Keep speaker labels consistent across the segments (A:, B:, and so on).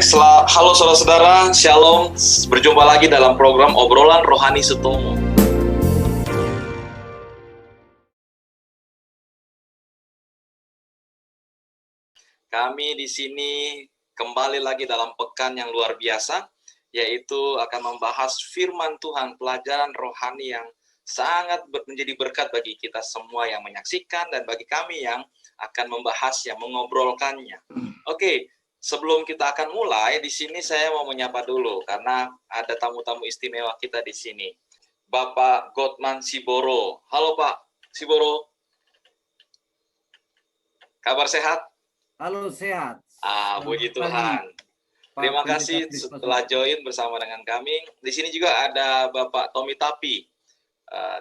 A: Baik, halo saudara-saudara, Shalom. Berjumpa lagi dalam program Obrolan Rohani Sutomo. Kami di sini kembali lagi dalam pekan yang luar biasa, yaitu akan membahas firman Tuhan, pelajaran rohani yang sangat menjadi berkat bagi kita semua yang menyaksikan dan bagi kami yang akan membahasnya, mengobrolkannya. Oke. Sebelum kita akan mulai, di sini saya mau menyapa dulu karena ada tamu-tamu istimewa kita di sini. Bapak Godman Siboro. Halo Pak Siboro. Kabar sehat?
B: Halo, sehat.
A: Puji Tuhan. Terima kasih setelah join bersama dengan kami. Di sini juga ada Bapak Tommy Tapi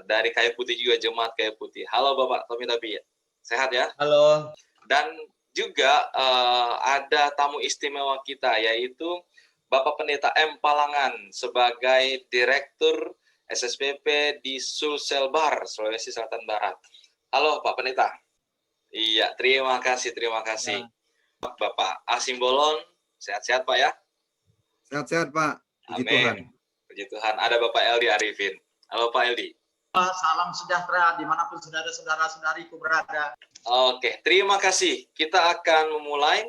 A: dari Kayu Putih juga, Jemaat Kayu Putih. Halo Bapak Tommy Tapi. Sehat ya?
C: Halo.
A: Dan juga ada tamu istimewa kita, yaitu Bapak Pendeta M. Palangan sebagai Direktur SSPP di Sulselbar, Sulawesi Selatan Barat. Halo Pak Pendeta. Iya, terima kasih. Ya. Bapak Asim Bolon, sehat-sehat Pak ya?
B: Sehat-sehat Pak.
A: Puji Tuhan. Puji Tuhan. Ada Bapak Eldi Arifin. Halo Pak Eldi.
C: Salam sejahtera dimanapun saudara-saudariku berada.
A: Oke, terima kasih. Kita akan memulai,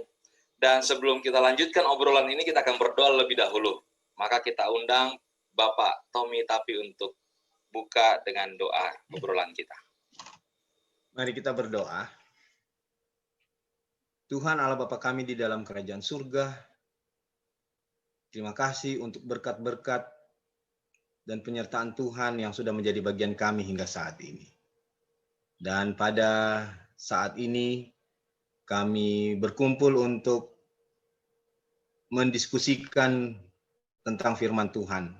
A: dan sebelum kita lanjutkan obrolan ini, kita akan berdoa lebih dahulu. Maka kita undang Bapak Tommy Tapi untuk buka dengan doa obrolan kita.
C: Mari kita berdoa. Tuhan Allah Bapa kami di dalam kerajaan surga, terima kasih untuk berkat-berkat dan penyertaan Tuhan yang sudah menjadi bagian kami hingga saat ini. Dan pada saat ini kami berkumpul untuk mendiskusikan tentang firman Tuhan.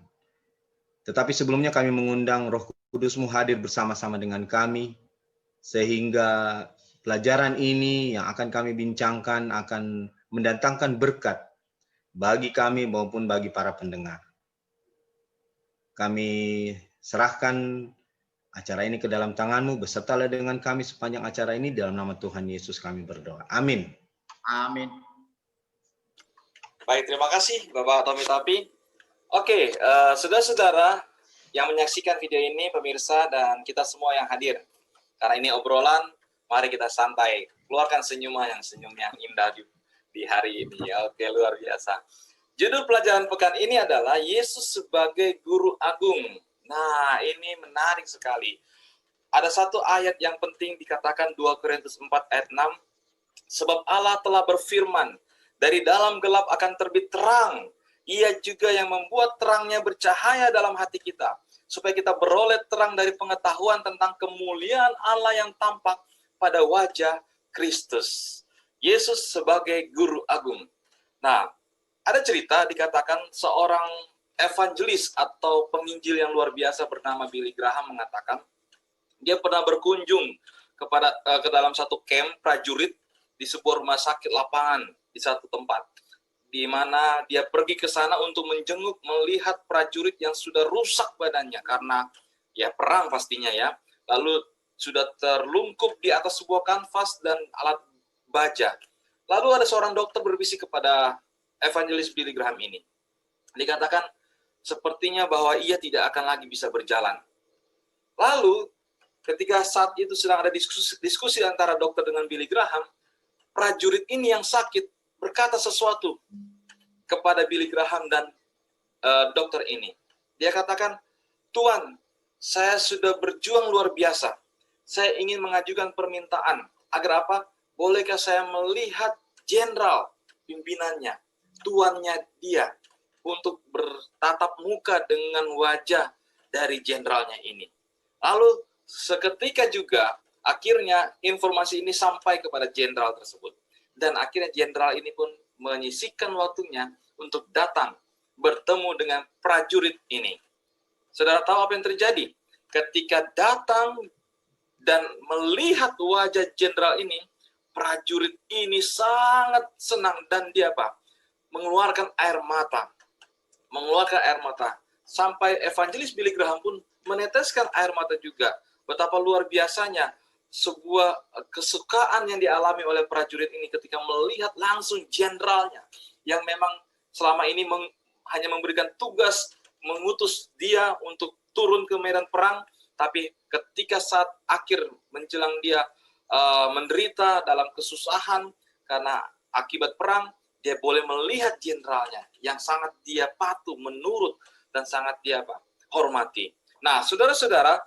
C: Tetapi sebelumnya kami mengundang Roh Kudus-Mu hadir bersama-sama dengan kami, sehingga pelajaran ini yang akan kami bincangkan akan mendatangkan berkat bagi kami maupun bagi para pendengar. Kami serahkan acara ini ke dalam tangan-Mu, besertalah dengan kami sepanjang acara ini, dalam nama Tuhan Yesus kami berdoa. Amin.
B: Amin.
A: Baik, terima kasih Bapak Tommy Tapi. Oke, saudara-saudara yang menyaksikan video ini, pemirsa, dan kita semua yang hadir. Karena ini obrolan, mari kita santai. Keluarkan senyum yang indah di hari ini. Oke, luar biasa. Judul pelajaran pekan ini adalah Yesus sebagai Guru Agung. Nah, ini menarik sekali. Ada satu ayat yang penting dikatakan 2 Korintus 4 ayat 6. Sebab Allah telah berfirman, dari dalam gelap akan terbit terang. Ia juga yang membuat terangnya bercahaya dalam hati kita, supaya kita beroleh terang dari pengetahuan tentang kemuliaan Allah yang tampak pada wajah Kristus. Yesus sebagai Guru Agung. Nah, ada cerita dikatakan seorang evangelis atau penginjil yang luar biasa bernama Billy Graham mengatakan dia pernah berkunjung ke dalam satu camp prajurit di sebuah rumah sakit lapangan di satu tempat, di mana dia pergi ke sana untuk menjenguk melihat prajurit yang sudah rusak badannya karena ya perang pastinya ya, lalu sudah terlungkup di atas sebuah kanvas dan alat baja. Lalu ada seorang dokter berbisik kepada evangelis Billy Graham ini. Dikatakan sepertinya bahwa ia tidak akan lagi bisa berjalan. Lalu ketika saat itu sedang ada diskusi antara dokter dengan Billy Graham, prajurit ini yang sakit berkata sesuatu kepada Billy Graham dan dokter ini. Dia katakan, "Tuan, saya sudah berjuang luar biasa. Saya ingin mengajukan permintaan agar apa? Bolehkah saya melihat jenderal pimpinannya, tuannya dia, untuk bertatap muka dengan wajah dari jenderalnya ini." Lalu seketika juga akhirnya informasi ini sampai kepada jenderal tersebut. Dan akhirnya jenderal ini pun menyisihkan waktunya untuk datang bertemu dengan prajurit ini. Saudara tahu apa yang terjadi? Ketika datang dan melihat wajah jenderal ini, prajurit ini sangat senang dan dia apa? Mengeluarkan air mata. Sampai evangelis Billy Graham pun meneteskan air mata juga. Betapa luar biasanya sebuah kesukaan yang dialami oleh prajurit ini ketika melihat langsung jenderalnya yang memang selama ini hanya memberikan tugas, mengutus dia untuk turun ke medan perang, tapi ketika saat akhir menjelang dia menderita dalam kesusahan karena akibat perang, dia boleh melihat jenderalnya yang sangat dia patuh, menurut, dan sangat dia hormati. Nah, saudara-saudara,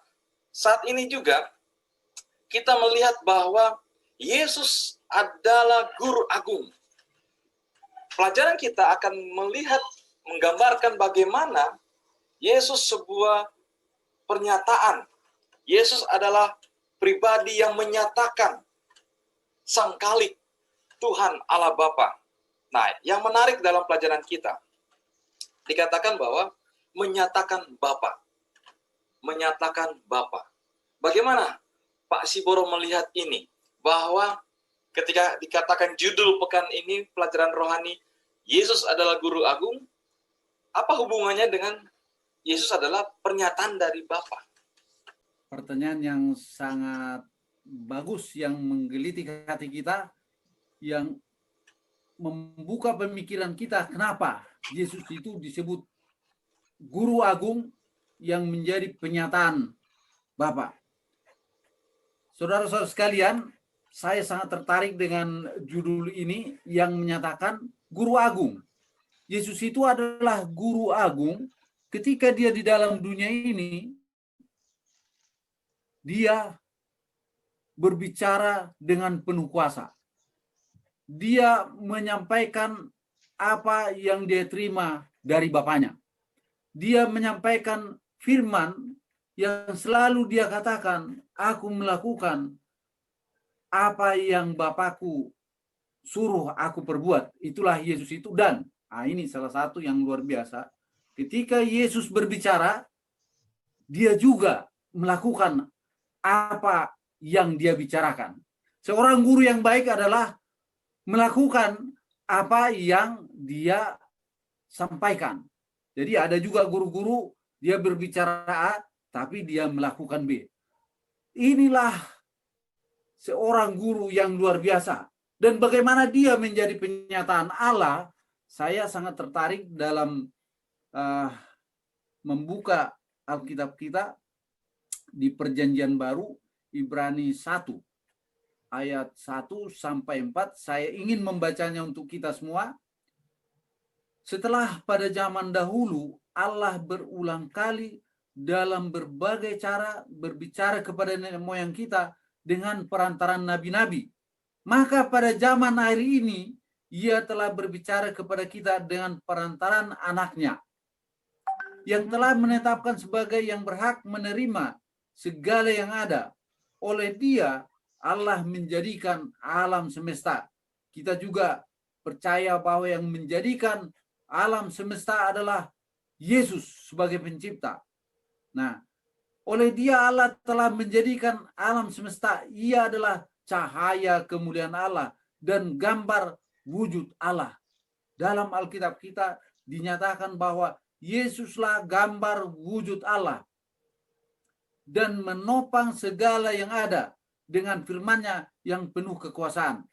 A: saat ini juga kita melihat bahwa Yesus adalah guru agung. Pelajaran kita akan melihat, menggambarkan bagaimana Yesus sebuah pernyataan. Yesus adalah pribadi yang menyatakan Sang Khalik, Tuhan Allah Bapa. Nah, yang menarik dalam pelajaran kita, dikatakan bahwa menyatakan Bapa. Menyatakan Bapa. Bagaimana Pak Siboro melihat ini? Bahwa ketika dikatakan judul pekan ini, pelajaran rohani, Yesus adalah guru agung, apa hubungannya dengan Yesus adalah pernyataan dari Bapa?
B: Pertanyaan yang sangat bagus, yang menggelitik hati kita, yang membuka pemikiran kita kenapa Yesus itu disebut guru agung yang menjadi penyataan Bapa. Saudara-saudara sekalian, saya sangat tertarik dengan judul ini yang menyatakan guru agung. Yesus itu adalah guru agung ketika dia di dalam dunia ini, dia berbicara dengan penuh kuasa. Dia menyampaikan apa yang dia terima dari Bapaknya. Dia menyampaikan firman yang selalu dia katakan, aku melakukan apa yang Bapakku suruh aku perbuat. Itulah Yesus itu. Dan ini salah satu yang luar biasa. Ketika Yesus berbicara, dia juga melakukan apa yang dia bicarakan. Seorang guru yang baik adalah melakukan apa yang dia sampaikan. Jadi ada juga guru-guru, dia berbicara A, tapi dia melakukan B. Inilah seorang guru yang luar biasa. Dan bagaimana dia menjadi penyataan Allah, saya sangat tertarik dalam membuka Alkitab kita di Perjanjian Baru, Ibrani 1, ayat 1 sampai 4. Saya ingin membacanya untuk kita semua. Setelah pada zaman dahulu, Allah berulang kali dalam berbagai cara berbicara kepada nenek moyang kita dengan perantaran nabi-nabi. Maka pada zaman hari ini, Ia telah berbicara kepada kita dengan perantaran anaknya, yang telah menetapkan sebagai yang berhak menerima segala yang ada. Oleh Dia, Allah menjadikan alam semesta. Kita juga percaya bahwa yang menjadikan alam semesta adalah Yesus sebagai pencipta. Nah, oleh Dia Allah telah menjadikan alam semesta. Ia adalah cahaya kemuliaan Allah dan gambar wujud Allah. Dalam Alkitab kita dinyatakan bahwa Yesuslah gambar wujud Allah dan menopang segala yang ada dengan firman-Nya yang penuh kekuasaan.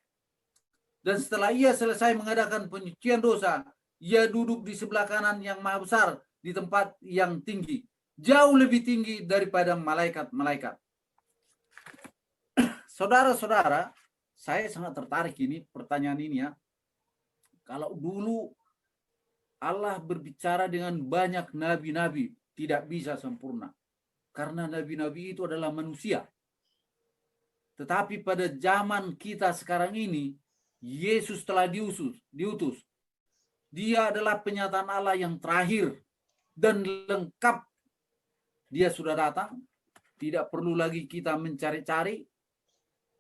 B: Dan setelah Ia selesai mengadakan penyucian dosa, Ia duduk di sebelah kanan yang maha besar di tempat yang tinggi, jauh lebih tinggi daripada malaikat-malaikat. Saudara-saudara, saya sangat tertarik ini pertanyaan ini ya. Kalau dulu Allah berbicara dengan banyak nabi-nabi, tidak bisa sempurna. Karena nabi-nabi itu adalah manusia. Tetapi pada zaman kita sekarang ini, Yesus telah diutus. Dia adalah penyataan Allah yang terakhir dan lengkap. Dia sudah datang, tidak perlu lagi kita mencari-cari.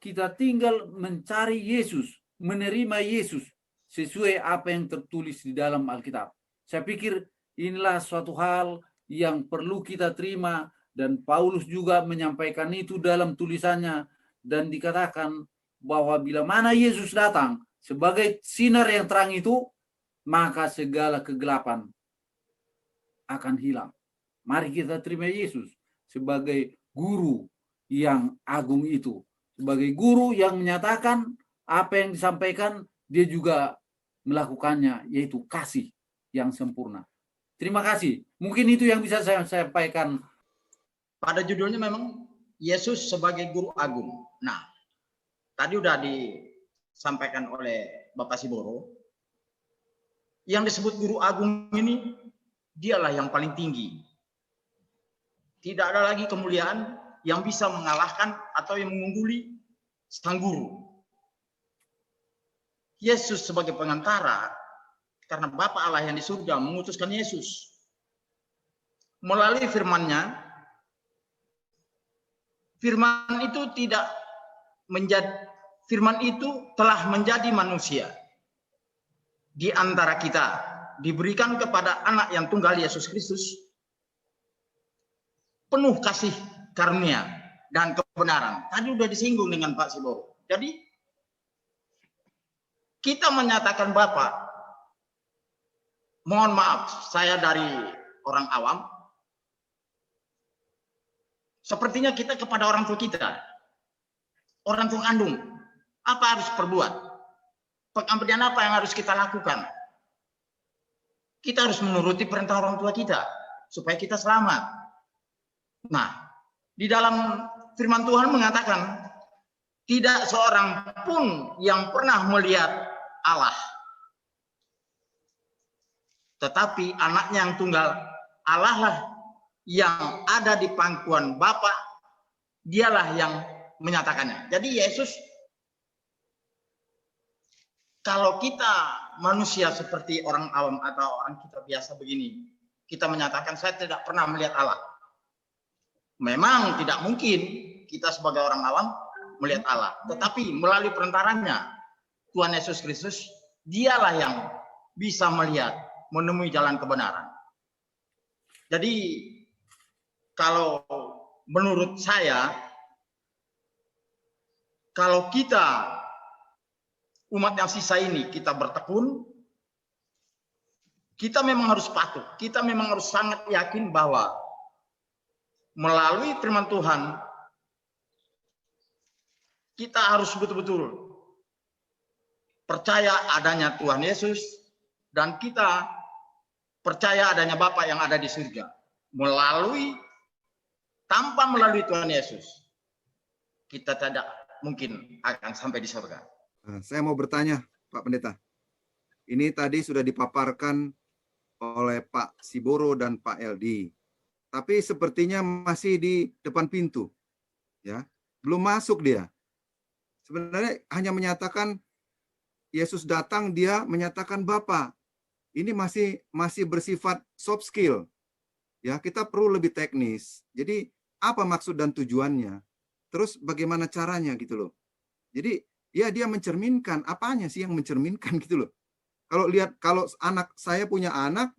B: Kita tinggal mencari Yesus, menerima Yesus sesuai apa yang tertulis di dalam Alkitab. Saya pikir inilah suatu hal yang perlu kita terima, dan Paulus juga menyampaikan itu dalam tulisannya, dan dikatakan bahwa bila mana Yesus datang sebagai sinar yang terang itu, maka segala kegelapan akan hilang. Mari kita terima Yesus sebagai guru yang agung itu. Sebagai guru yang menyatakan apa yang disampaikan, dia juga melakukannya, yaitu kasih. yang sempurna. Terima kasih. Mungkin itu yang bisa saya sampaikan.
D: Pada judulnya memang Yesus sebagai guru agung. Nah, tadi udah disampaikan oleh Bapak Siboro. Yang disebut guru agung ini, dialah yang paling tinggi. Tidak ada lagi kemuliaan yang bisa mengalahkan atau yang mengungguli sang guru. Yesus sebagai pengantara, karena Bapa Allah yang di surga mengutuskan Yesus. Melalui firman-Nya, firman itu telah menjadi manusia di antara kita, diberikan kepada anak yang tunggal Yesus Kristus, penuh kasih karunia dan kebenaran. Tadi udah disinggung dengan Pak Siboro. Jadi kita menyatakan Bapak, mohon maaf, saya dari orang awam, sepertinya kita kepada orang tua kita, orang tua kandung, apa harus perbuat? Pengabdian apa yang harus kita lakukan? Kita harus menuruti perintah orang tua kita supaya kita selamat. Nah, di dalam firman Tuhan mengatakan tidak seorang pun yang pernah melihat Allah. Tetapi anaknya yang tunggal, Allah lah yang ada di pangkuan Bapa, dialah yang menyatakannya. Jadi Yesus, kalau kita manusia seperti orang awam atau orang kita biasa begini, kita menyatakan saya tidak pernah melihat Allah. Memang tidak mungkin kita sebagai orang awam melihat Allah. Tetapi melalui perantaranya Tuhan Yesus Kristus, dialah yang bisa melihat, menemui jalan kebenaran. Jadi kalau menurut saya, kalau kita umat yang sisa ini kita bertekun, kita memang harus patuh, kita memang harus sangat yakin bahwa melalui firman Tuhan kita harus betul-betul percaya adanya Tuhan Yesus dan kita percaya adanya Bapa yang ada di surga. Tanpa melalui Tuhan Yesus, kita tidak mungkin akan sampai di surga.
E: Saya mau bertanya, Pak Pendeta. Ini tadi sudah dipaparkan oleh Pak Siboro dan Pak Eldi. Tapi sepertinya masih di depan pintu. Ya, belum masuk dia. Sebenarnya hanya menyatakan Yesus datang, dia menyatakan Bapa. Ini masih bersifat soft skill. Ya, kita perlu lebih teknis. Jadi apa maksud dan tujuannya? Terus bagaimana caranya gitu loh. Jadi ya dia mencerminkan, apanya sih yang mencerminkan gitu loh. Kalau anak saya punya anak,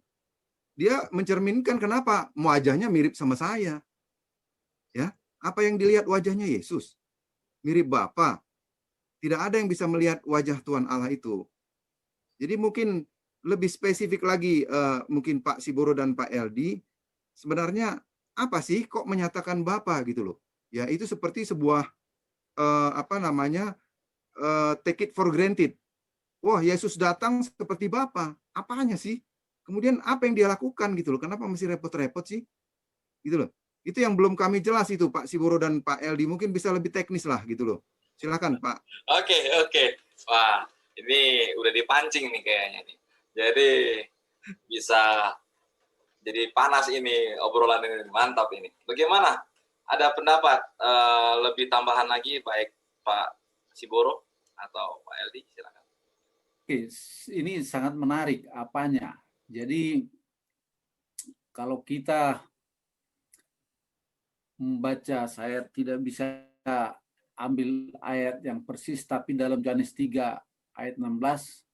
E: dia mencerminkan kenapa wajahnya mirip sama saya. Ya, apa yang dilihat wajahnya Yesus? Mirip Bapa. Tidak ada yang bisa melihat wajah Tuhan Allah itu. Jadi mungkin lebih spesifik lagi mungkin Pak Siboro dan Pak Eldi, sebenarnya apa sih kok menyatakan Bapa gitu loh. Ya, itu seperti sebuah take it for granted. Wah, Yesus datang seperti Bapa. Apanya sih? Kemudian apa yang dia lakukan gitu loh. Kenapa mesti repot-repot sih? Gitu loh. Itu yang belum kami jelas itu Pak Siboro dan Pak Eldi. Mungkin bisa lebih teknis lah gitu loh. Silakan Pak.
A: Oke. Wah, ini udah dipancing nih kayaknya nih. Jadi bisa jadi panas ini obrolan ini, mantap ini. Bagaimana? Ada pendapat lebih tambahan lagi baik Pak Siboro atau Pak Eldi? Silakan.
B: Oke, ini sangat menarik apanya. Jadi kalau kita membaca, saya tidak bisa ambil ayat yang persis, tapi dalam Yohanes 3 ayat 16,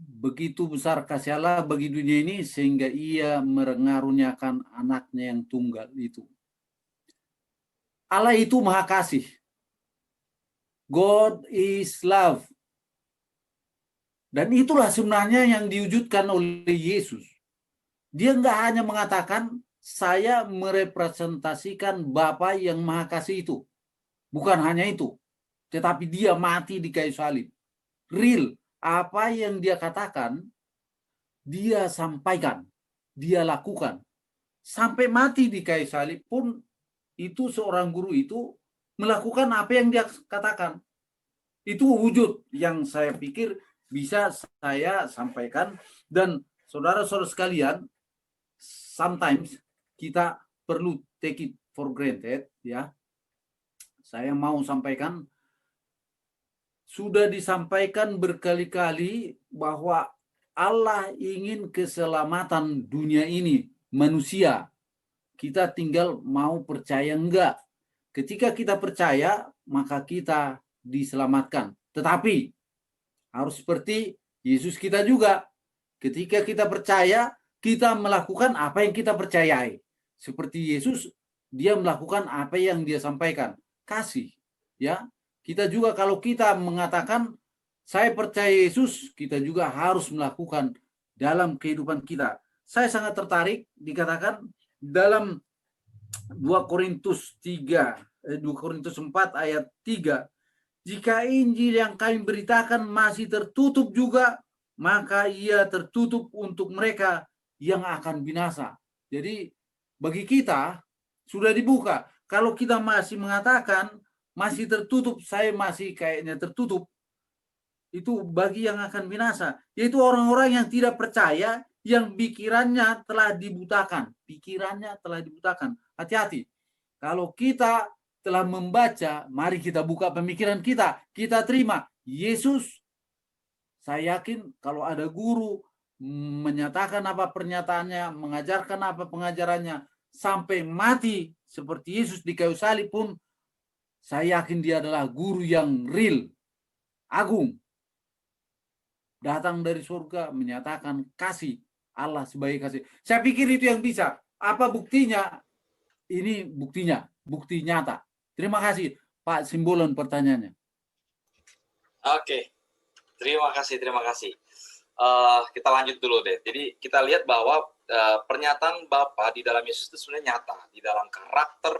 B: begitu besar kasih Allah bagi dunia ini sehingga ia mengaruniakan anaknya yang tunggal itu. Allah itu maha kasih. God is love. Dan itulah sebenarnya yang diwujudkan oleh Yesus. Dia nggak hanya mengatakan saya merepresentasikan Bapa yang maha kasih itu. Bukan hanya itu. Tetapi dia mati di kayu salib. Real. Apa yang dia katakan dia sampaikan, dia lakukan. Sampai mati di kayu salib pun itu seorang guru itu melakukan apa yang dia katakan. Itu wujud yang saya pikir bisa saya sampaikan. Dan saudara-saudara sekalian, sometimes kita perlu take it for granted, ya. Saya mau sampaikan, sudah disampaikan berkali-kali bahwa Allah ingin keselamatan dunia ini, manusia. Kita tinggal mau percaya enggak. Ketika kita percaya, maka kita diselamatkan. Tetapi harus seperti Yesus kita juga. Ketika kita percaya, kita melakukan apa yang kita percayai. Seperti Yesus, dia melakukan apa yang dia sampaikan. Kasih, ya. Kita juga kalau kita mengatakan saya percaya Yesus, kita juga harus melakukan dalam kehidupan kita. Saya sangat tertarik dikatakan dalam 2 Korintus 4 ayat 3, jika Injil yang kami beritakan masih tertutup juga, maka ia tertutup untuk mereka yang akan binasa. Jadi bagi kita sudah dibuka. Kalau kita masih mengatakan masih tertutup, saya masih kayaknya tertutup, itu bagi yang akan binasa, yaitu orang-orang yang tidak percaya, yang pikirannya telah dibutakan. Pikirannya telah dibutakan. Hati-hati. Kalau kita telah membaca, mari kita buka pemikiran kita. Kita terima Yesus. Saya yakin kalau ada guru menyatakan apa pernyataannya, mengajarkan apa pengajarannya, sampai mati seperti Yesus di kayu salib pun, saya yakin dia adalah guru yang real, agung. Datang dari surga menyatakan kasih, Allah sebagai kasih. Saya pikir itu yang bisa. Apa buktinya? Ini buktinya, bukti nyata. Terima kasih Pak Simbolon pertanyaannya.
A: Oke, terima kasih, terima kasih. Kita lanjut dulu deh. Jadi kita lihat bahwa pernyataan Bapa di dalam Yesus itu sebenarnya nyata, di dalam karakter,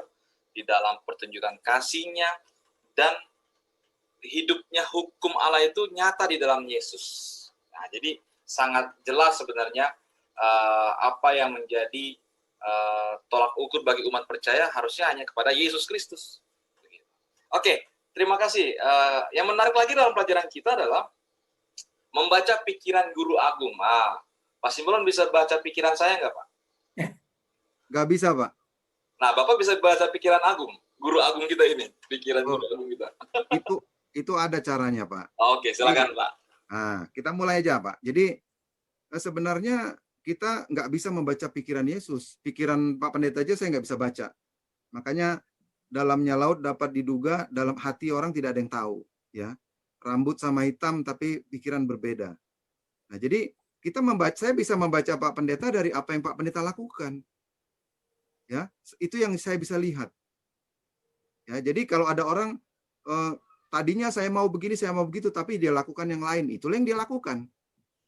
A: di dalam pertunjukan kasihnya, dan hidupnya hukum Allah itu nyata di dalam Yesus. Nah, jadi sangat jelas sebenarnya apa yang menjadi tolak ukur bagi umat percaya harusnya hanya kepada Yesus Kristus. Oke, terima kasih. Yang menarik lagi dalam pelajaran kita adalah membaca pikiran guru agung. Pak Simbolon bisa baca pikiran saya nggak, Pak?
E: Nggak bisa, Pak.
A: Nah, Bapak bisa baca pikiran agung, guru agung kita ini, pikiran guru agung kita.
E: Itu ada caranya, Pak.
A: Oke, silakan, Pak.
E: Nah, kita mulai aja, Pak. Jadi sebenarnya kita nggak bisa membaca pikiran Yesus. Pikiran Pak Pendeta aja saya nggak bisa baca. Makanya dalamnya laut dapat diduga, dalam hati orang tidak ada yang tahu. Ya, rambut sama hitam, tapi pikiran berbeda. Nah, jadi kita membaca, saya bisa membaca Pak Pendeta dari apa yang Pak Pendeta lakukan. Ya, itu yang saya bisa lihat. Ya, jadi kalau ada orang tadinya saya mau begini, saya mau begitu, tapi dia lakukan yang lain. Itulah yang dia lakukan.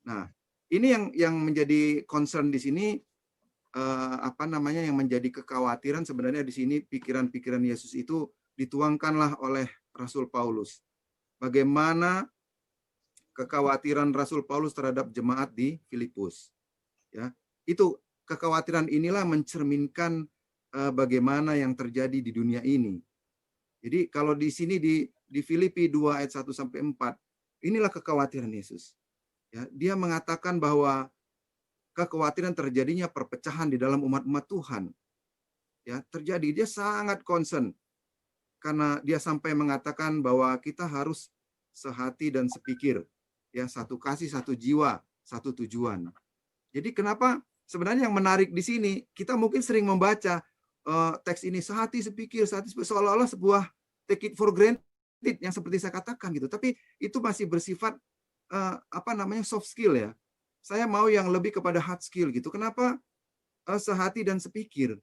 E: Nah, ini yang menjadi concern di sini, yang menjadi kekhawatiran sebenarnya di sini, pikiran-pikiran Yesus itu dituangkanlah oleh Rasul Paulus. Bagaimana kekhawatiran Rasul Paulus terhadap jemaat di Filipus. Ya, itu kekhawatiran inilah mencerminkan bagaimana yang terjadi di dunia ini. Jadi kalau di sini di Filipi 2 ayat 1 sampai 4, inilah kekhawatiran Yesus. Ya, dia mengatakan bahwa kekhawatiran terjadinya perpecahan di dalam umat-umat Tuhan. Ya, terjadi, dia sangat concern karena dia sampai mengatakan bahwa kita harus sehati dan sepikir, ya, satu kasih, satu jiwa, satu tujuan. Jadi kenapa sebenarnya yang menarik di sini, kita mungkin sering membaca teks ini sehati sepikir, seolah-olah sebuah take it for granted yang seperti saya katakan gitu. Tapi itu masih bersifat soft skill ya. Saya mau yang lebih kepada hard skill gitu. Kenapa sehati dan sepikir?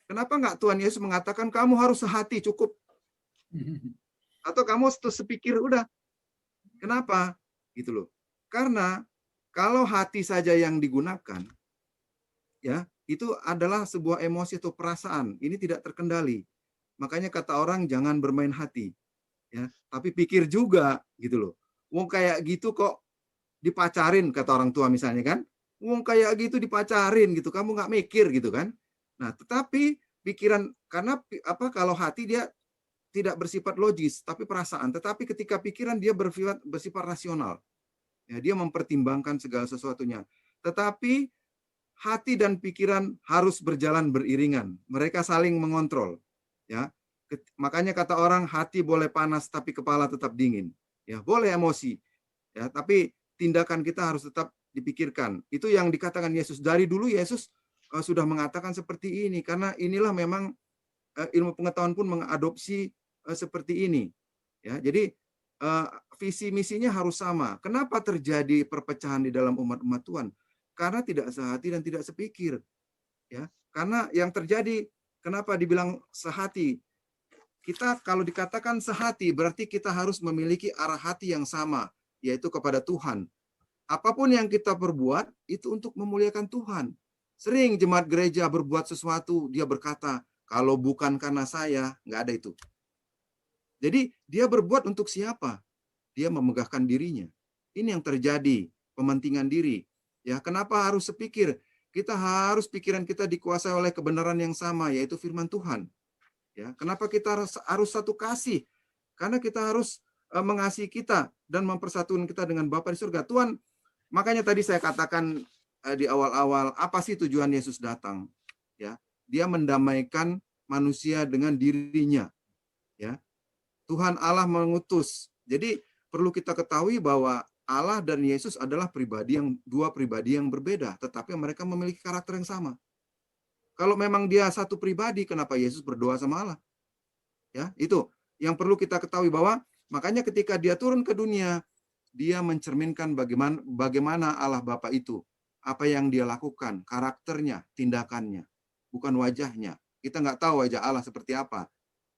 E: Kenapa nggak Tuhan Yesus mengatakan kamu harus sehati cukup? Atau kamu sepikir udah? Kenapa? Gitu loh. Karena kalau hati saja yang digunakan, ya, itu adalah sebuah emosi atau perasaan. Ini tidak terkendali. Makanya kata orang jangan bermain hati, ya, tapi pikir juga gitu loh. Wong kayak gitu kok dipacarin kata orang tua misalnya kan? Wong kayak gitu dipacarin gitu, kamu nggak mikir gitu kan. Nah, tetapi pikiran, karena kalau hati dia tidak bersifat logis, tapi perasaan. Tetapi ketika pikiran dia bersifat rasional. Ya, dia mempertimbangkan segala sesuatunya. Tetapi hati dan pikiran harus berjalan beriringan. Mereka saling mengontrol. Ya, makanya kata orang hati boleh panas tapi kepala tetap dingin. Ya, boleh emosi. Ya, tapi tindakan kita harus tetap dipikirkan. Itu yang dikatakan Yesus. Dari dulu Yesus sudah mengatakan seperti ini, karena inilah memang ilmu pengetahuan pun mengadopsi seperti ini. Ya, jadi visi misinya harus sama. Kenapa terjadi perpecahan di dalam umat-umat Tuhan? Karena tidak sehati dan tidak sepikir. Ya, karena yang terjadi, kenapa dibilang sehati? Kita kalau dikatakan sehati, berarti kita harus memiliki arah hati yang sama, yaitu kepada Tuhan. Apapun yang kita perbuat, itu untuk memuliakan Tuhan. Sering jemaat gereja berbuat sesuatu, dia berkata, kalau bukan karena saya, nggak ada itu. Jadi dia berbuat untuk siapa? Dia memegahkan dirinya. Ini yang terjadi, pementingan diri. Ya, kenapa harus sepikir? Kita harus pikiran kita dikuasai oleh kebenaran yang sama, yaitu firman Tuhan. Ya, kenapa kita harus satu kasih? Karena kita harus mengasihi kita dan mempersatukan kita dengan Bapa di surga. Tuhan, makanya tadi saya katakan di awal-awal, apa sih tujuan Yesus datang? Ya, dia mendamaikan manusia dengan dirinya. Ya, Tuhan Allah mengutus. Jadi perlu kita ketahui bahwa Allah dan Yesus adalah dua pribadi yang berbeda, tetapi mereka memiliki karakter yang sama. Kalau memang dia satu pribadi, kenapa Yesus berdoa sama Allah? Ya, itu yang perlu kita ketahui, bahwa makanya ketika dia turun ke dunia, dia mencerminkan bagaimana Allah Bapa itu, apa yang dia lakukan, karakternya, tindakannya, bukan wajahnya. Kita nggak tahu wajah Allah seperti apa.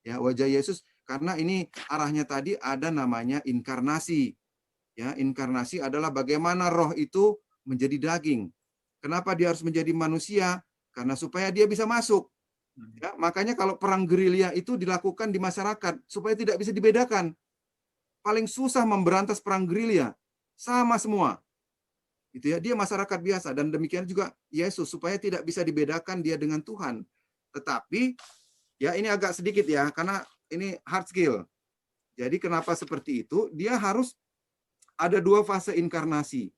E: Ya, wajah Yesus, karena ini arahnya tadi ada namanya inkarnasi. Ya, inkarnasi adalah bagaimana roh itu menjadi daging. Kenapa dia harus menjadi manusia? Karena supaya dia bisa masuk. Ya, makanya kalau perang gerilya itu dilakukan di masyarakat supaya tidak bisa dibedakan. Paling susah memberantas perang gerilya, sama semua. Gitu ya, dia masyarakat biasa, dan demikian juga Yesus supaya tidak bisa dibedakan dia dengan Tuhan. Tetapi ya ini agak sedikit ya, karena ini hard skill. Jadi kenapa seperti itu? Dia harus ada dua fase inkarnasi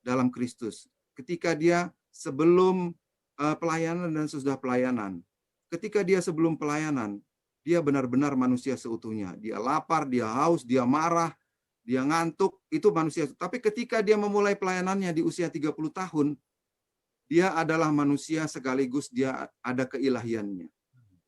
E: dalam Kristus. Ketika dia sebelum pelayanan dan sesudah pelayanan. Ketika dia sebelum pelayanan, dia benar-benar manusia seutuhnya. Dia lapar, dia haus, dia marah, dia ngantuk, itu manusia. Tapi ketika dia memulai pelayanannya di usia 30 tahun, dia adalah manusia sekaligus dia ada keilahiannya.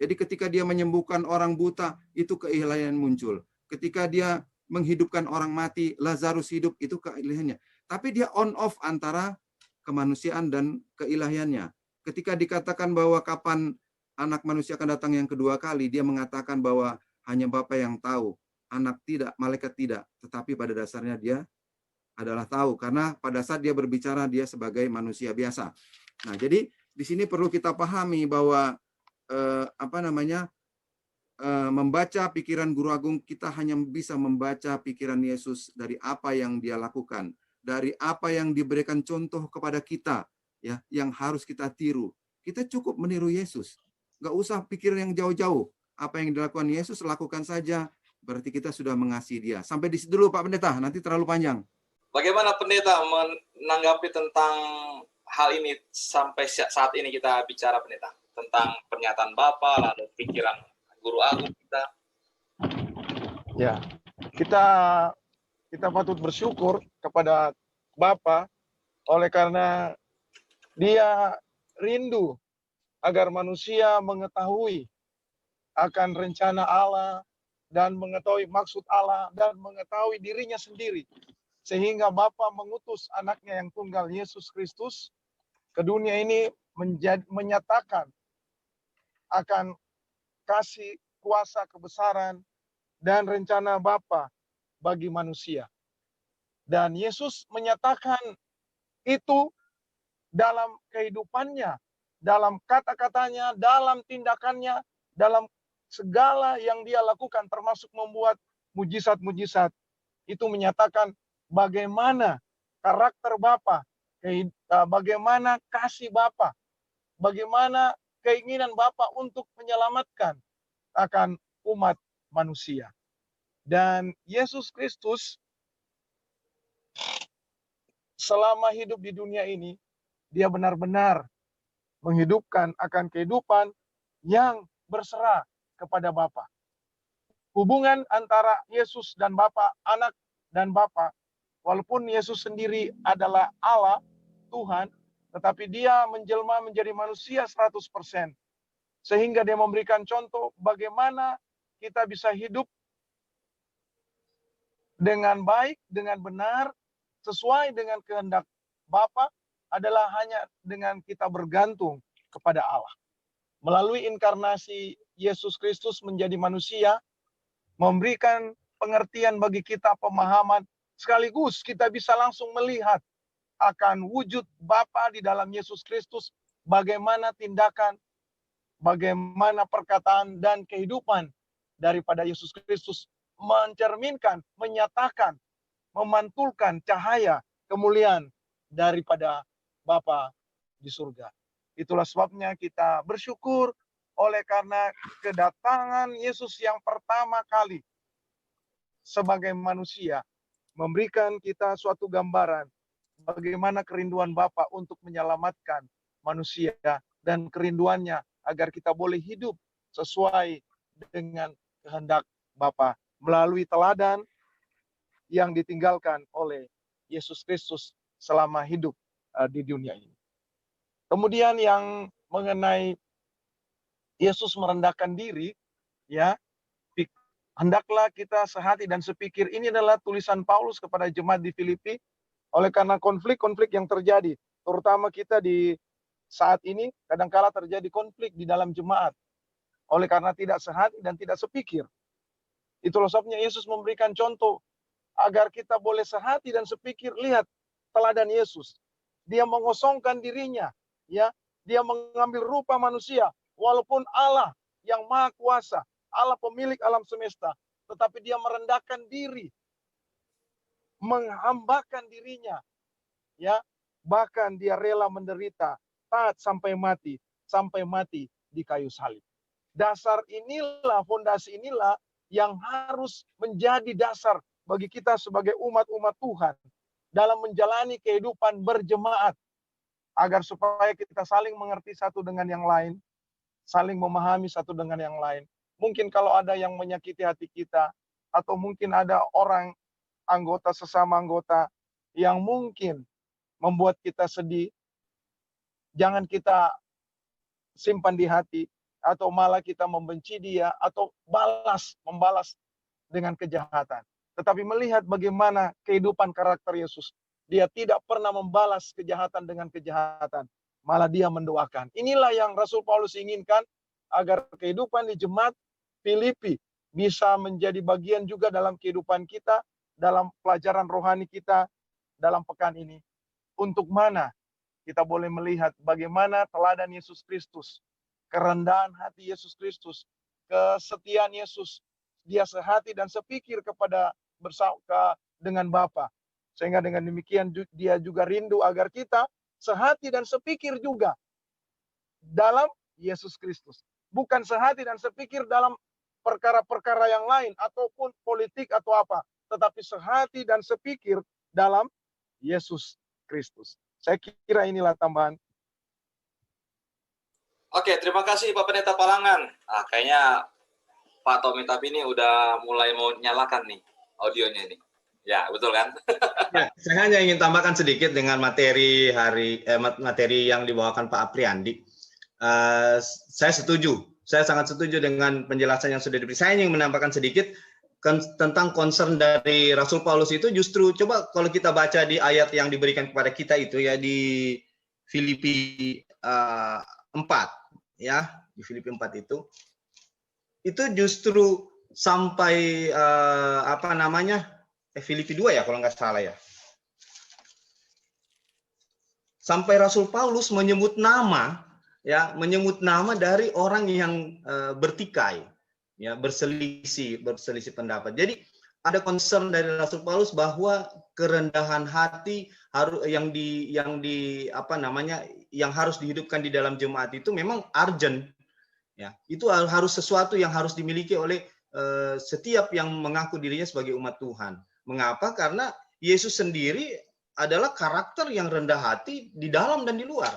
E: Jadi ketika dia menyembuhkan orang buta, itu keilahian muncul. Ketika dia menghidupkan orang mati, Lazarus hidup, itu keilahiannya. Tapi dia on off antara kemanusiaan dan keilahiannya. Ketika dikatakan bahwa kapan anak manusia akan datang yang kedua kali, dia mengatakan bahwa hanya Bapa yang tahu, anak tidak, malaikat tidak. Tetapi pada dasarnya dia adalah tahu, karena pada saat dia berbicara, dia sebagai manusia biasa. Nah, jadi di sini perlu kita pahami bahwa membaca pikiran Guru Agung, kita hanya bisa membaca pikiran Yesus dari apa yang dia lakukan, dari apa yang diberikan contoh kepada kita, ya, yang harus kita tiru. Kita cukup meniru Yesus, nggak usah pikir yang jauh-jauh. Apa yang dilakukan Yesus, lakukan saja, berarti kita sudah mengasihi dia. Sampai di situ dulu Pak Pendeta, nanti terlalu panjang.
A: Bagaimana Pendeta menanggapi tentang hal ini sampai saat ini kita bicara, Pendeta, tentang pernyataan Bapa, lalu pikiran Guru Agung kita?
F: Ya, kita patut bersyukur kepada Bapa oleh karena dia rindu agar manusia mengetahui akan rencana Allah dan mengetahui maksud Allah dan mengetahui dirinya sendiri. Sehingga Bapa mengutus anaknya yang tunggal Yesus Kristus ke dunia ini menyatakan akan kasih, kuasa, kebesaran, dan rencana Bapa bagi manusia. Dan Yesus menyatakan itu dalam kehidupannya, dalam kata-katanya, dalam tindakannya, dalam segala yang dia lakukan, termasuk membuat mujizat-mujizat. Itu menyatakan bagaimana karakter Bapa bagaimana kasih Bapa, bagaimana keinginan Bapa untuk menyelamatkan akan umat manusia. Dan Yesus Kristus selama hidup di dunia ini, dia benar-benar menghidupkan akan kehidupan yang berserah kepada Bapa. Hubungan antara Yesus dan Bapa, anak dan Bapa, walaupun Yesus sendiri adalah Allah, Tuhan, tetapi dia menjelma menjadi manusia 100%. Sehingga dia memberikan contoh bagaimana kita bisa hidup dengan baik, dengan benar, sesuai dengan kehendak Bapa adalah hanya dengan kita bergantung kepada Allah. Melalui inkarnasi Yesus Kristus menjadi manusia, memberikan pengertian bagi kita, pemahaman, sekaligus kita bisa langsung melihat akan wujud Bapa di dalam Yesus Kristus, bagaimana tindakan, bagaimana perkataan dan kehidupan daripada Yesus Kristus mencerminkan, menyatakan, memantulkan cahaya kemuliaan daripada Bapa di surga. Itulah sebabnya kita bersyukur oleh karena kedatangan Yesus yang pertama kali sebagai manusia memberikan kita suatu gambaran bagaimana kerinduan Bapa untuk menyelamatkan manusia dan kerinduannya agar kita boleh hidup sesuai dengan kehendak Bapa melalui teladan yang ditinggalkan oleh Yesus Kristus selama hidup di dunia ini. Kemudian yang mengenai Yesus merendahkan diri, ya, hendaklah kita sehati dan sepikir. Ini adalah tulisan Paulus kepada jemaat di Filipi. Oleh karena konflik-konflik yang terjadi, terutama kita di saat ini, kadangkala terjadi konflik di dalam jemaat. Oleh karena tidak sehati dan tidak sepikir. Itulah sebabnya Yesus memberikan contoh agar kita boleh sehati dan sepikir. Lihat teladan Yesus. Dia mengosongkan dirinya, ya. Dia mengambil rupa manusia, walaupun Allah yang Maha Kuasa, Allah pemilik alam semesta, tetapi dia merendahkan diri, menghambakan dirinya, ya. Bahkan dia rela menderita, taat sampai mati di kayu salib. Dasar inilah, fondasi inilah yang harus menjadi dasar bagi kita sebagai umat-umat Tuhan dalam menjalani kehidupan berjemaat, agar supaya kita saling mengerti satu dengan yang lain, saling memahami satu dengan yang lain. Mungkin kalau ada yang menyakiti hati kita, atau mungkin ada orang anggota sesama anggota yang mungkin membuat kita sedih, jangan kita simpan di hati, atau malah kita membenci dia, atau membalas dengan kejahatan. Tetapi melihat bagaimana kehidupan karakter Yesus. Dia tidak pernah membalas kejahatan dengan kejahatan. Malah dia mendoakan. Inilah yang Rasul Paulus inginkan, agar kehidupan di jemaat Filipi bisa menjadi bagian juga dalam kehidupan kita, dalam pelajaran rohani kita dalam pekan ini. Untuk mana kita boleh melihat bagaimana teladan Yesus Kristus, kerendahan hati Yesus Kristus, kesetiaan Yesus, dia sehati dan sepikir kepada bersama dengan Bapa. Sehingga dengan demikian dia juga rindu agar kita sehati dan sepikir juga dalam Yesus Kristus. Bukan sehati dan sepikir dalam perkara-perkara yang lain ataupun politik atau apa, tetapi sehati dan sepikir dalam Yesus Kristus. Saya kira inilah tambahan.
A: Oke, terima kasih Pak Pendeta Palangan. Kayaknya Pak Tommy Tapi ini udah mulai mau nyalakan nih audionya ini. Ya, betul kan?
C: Ya, saya hanya ingin tambahkan sedikit dengan materi yang dibawakan Pak Apriandi. Saya sangat setuju dengan penjelasan yang sudah diberikan. Saya ingin menambahkan sedikit tentang concern dari Rasul Paulus itu. Justru coba kalau kita baca di ayat yang diberikan kepada kita itu, ya, di Filipi 4, ya, di Filipi 4 itu justru sampai Filipi 2 ya kalau nggak salah ya. Sampai Rasul Paulus menyebut nama dari orang yang bertikai, ya, berselisih pendapat. Jadi ada concern dari Rasul Paulus bahwa kerendahan hati harus yang harus dihidupkan di dalam jemaat itu memang urgent, ya. Itu harus sesuatu yang harus dimiliki oleh setiap yang mengaku dirinya sebagai umat Tuhan. Mengapa? Karena Yesus sendiri adalah karakter yang rendah hati di dalam dan di luar.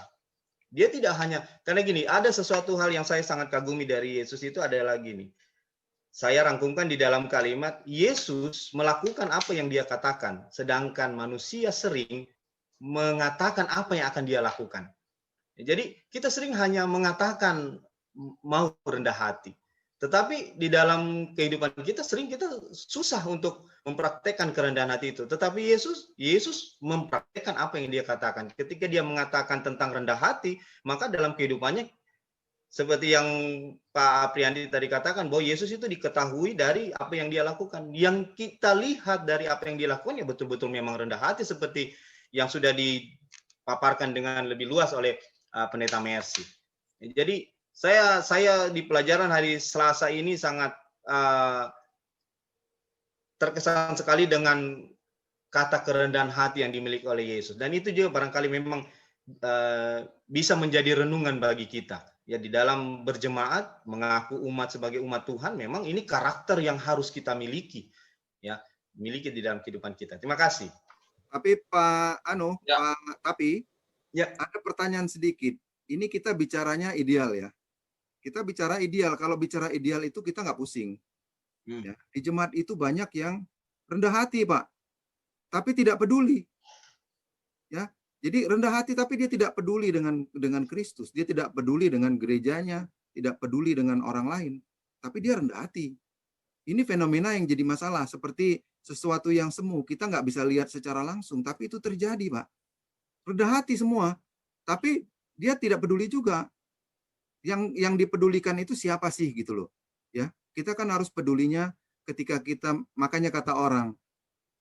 C: Dia tidak hanya, karena gini, ada sesuatu hal yang saya sangat kagumi dari Yesus itu adalah gini. Saya rangkumkan di dalam kalimat, Yesus melakukan apa yang dia katakan, sedangkan manusia sering mengatakan apa yang akan dia lakukan. Jadi kita sering hanya mengatakan mau rendah hati. Tetapi di dalam kehidupan kita sering kita susah untuk mempraktekkan kerendahan hati itu. Tetapi Yesus mempraktekkan apa yang dia katakan. Ketika dia mengatakan tentang rendah hati, maka dalam kehidupannya seperti yang Pak Apriandi tadi katakan, bahwa Yesus itu diketahui dari apa yang dia lakukan. Yang kita lihat dari apa yang dia lakukan ya betul-betul memang rendah hati, seperti yang sudah dipaparkan dengan lebih luas oleh Pendeta Mercy. Jadi saya di pelajaran hari Selasa ini sangat terkesan sekali dengan kata kerendahan hati yang dimiliki oleh Yesus. Dan itu juga barangkali memang bisa menjadi renungan bagi kita. Ya, di dalam berjemaat, mengaku umat sebagai umat Tuhan, memang ini karakter yang harus kita miliki. Ya, miliki di dalam kehidupan kita. Terima kasih.
E: Tapi Pak
A: Ya.
E: tapi
C: Ya.
E: ada pertanyaan sedikit. Ini kita bicaranya ideal ya. Kita bicara ideal. Kalau bicara ideal itu kita nggak pusing. Ya. Di jemaat itu banyak yang rendah hati, Pak. Tapi tidak peduli. Ya. Jadi rendah hati tapi dia tidak peduli dengan Kristus. Dia tidak peduli dengan gerejanya, tidak peduli dengan orang lain. Tapi dia rendah hati. Ini fenomena yang jadi masalah. Seperti sesuatu yang semu. Kita nggak bisa lihat secara langsung. Tapi itu terjadi, Pak. Rendah hati semua. Tapi dia tidak peduli juga. Yang dipedulikan itu siapa sih gitu loh. Ya, kita kan harus pedulinya ketika kita, makanya kata orang,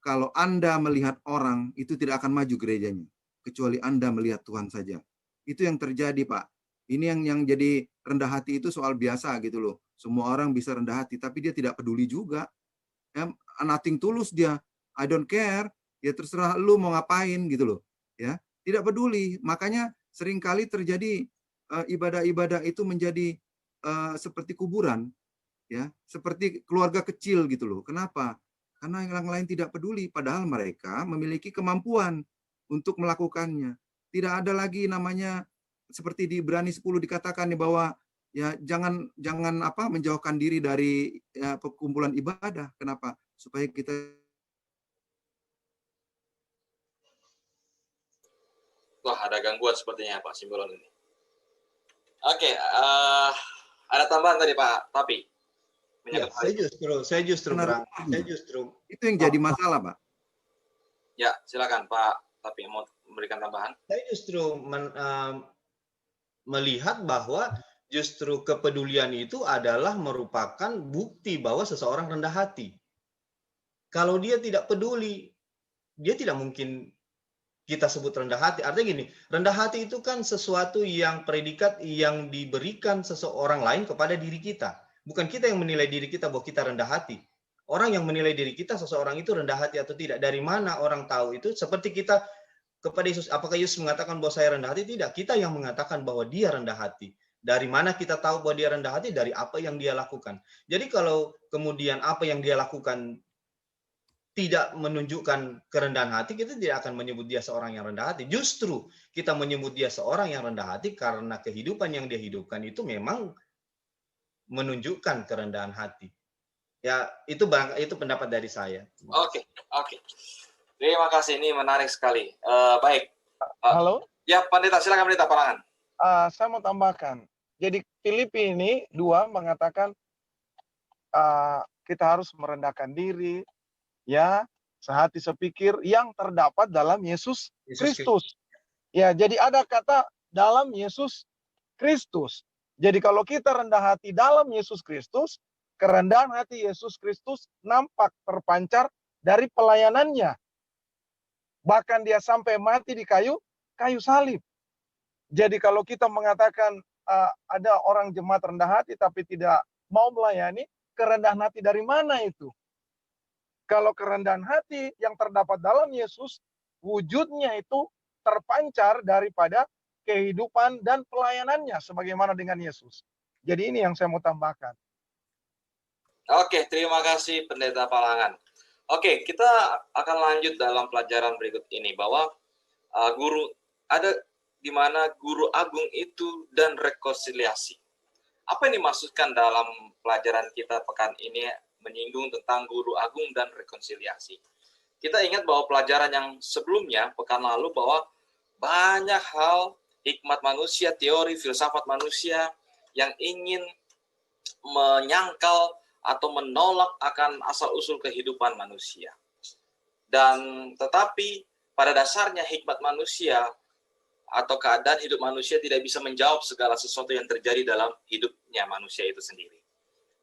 E: kalau Anda melihat orang itu tidak akan maju gerejanya, kecuali Anda melihat Tuhan saja. Itu yang terjadi, Pak. Ini yang jadi rendah hati itu soal biasa gitu loh. Semua orang bisa rendah hati, tapi dia tidak peduli juga. Ya, nothing tulus dia. I don't care. Ya terserah lu mau ngapain gitu loh. Ya, tidak peduli. Makanya seringkali terjadi ibadah-ibadah itu menjadi seperti kuburan, ya, seperti keluarga kecil gitu loh. Kenapa? Karena yang lain tidak peduli, padahal mereka memiliki kemampuan untuk melakukannya. Tidak ada lagi namanya seperti di Ibrani 10 dikatakan bahwa ya jangan menjauhkan diri dari perkumpulan ibadah. Kenapa? Supaya kita
A: Wah, ada gangguan sepertinya Pak Simbolon ini. Oke, ada tambahan tadi Pak Tapi.
C: Ya, saya justru
E: itu yang jadi masalah, Pak.
A: Ya, silakan Pak Tapi mau memberikan tambahan.
C: Saya justru melihat bahwa justru kepedulian itu adalah merupakan bukti bahwa seseorang rendah hati. Kalau dia tidak peduli, dia tidak mungkin kita sebut rendah hati. Artinya gini, rendah hati itu kan sesuatu yang predikat yang diberikan seseorang lain kepada diri kita. Bukan kita yang menilai diri kita bahwa kita rendah hati. Orang yang menilai diri kita seseorang itu rendah hati atau tidak. Dari mana orang tahu itu? Seperti kita kepada Yesus, apakah Yesus mengatakan bahwa saya rendah hati? Tidak, kita yang mengatakan bahwa dia rendah hati. Dari mana kita tahu bahwa dia rendah hati? Dari apa yang dia lakukan. Jadi kalau kemudian apa yang dia lakukan tidak menunjukkan kerendahan hati, kita tidak akan menyebut dia seorang yang rendah hati. Justru kita menyebut dia seorang yang rendah hati karena kehidupan yang dia hidupkan itu memang menunjukkan kerendahan hati. Ya, itu pendapat dari saya.
A: Oke. Terima kasih, ini menarik sekali. Baik.
F: Halo?
A: Ya, Pendeta, silakan Pendeta, Parangan.
F: Saya mau tambahkan. Jadi Filipi ini 2 mengatakan kita harus merendahkan diri, ya, sehati sepikir yang terdapat dalam Yesus Kristus. Ya, jadi ada kata dalam Yesus Kristus. Jadi kalau kita rendah hati dalam Yesus Kristus, kerendahan hati Yesus Kristus nampak terpancar dari pelayanannya. Bahkan dia sampai mati di kayu salib. Jadi kalau kita mengatakan ada orang jemaat rendah hati tapi tidak mau melayani, kerendahan hati dari mana itu? Kalau kerendahan hati yang terdapat dalam Yesus, wujudnya itu terpancar daripada kehidupan dan pelayanannya sebagaimana dengan Yesus. Jadi ini yang saya mau tambahkan.
A: Oke, terima kasih Pendeta Palangan. Oke, kita akan lanjut dalam pelajaran berikut ini bahwa guru ada di mana guru agung itu dan rekonsiliasi. Apa yang dimaksudkan dalam pelajaran kita pekan ini menyinggung tentang guru agung dan rekonsiliasi. Kita ingat bahwa pelajaran yang sebelumnya, pekan lalu, bahwa banyak hal hikmat manusia, teori, filsafat manusia yang ingin menyangkal atau menolak akan asal-usul kehidupan manusia. Dan tetapi pada dasarnya hikmat manusia atau keadaan hidup manusia tidak bisa menjawab segala sesuatu yang terjadi dalam hidupnya manusia itu sendiri.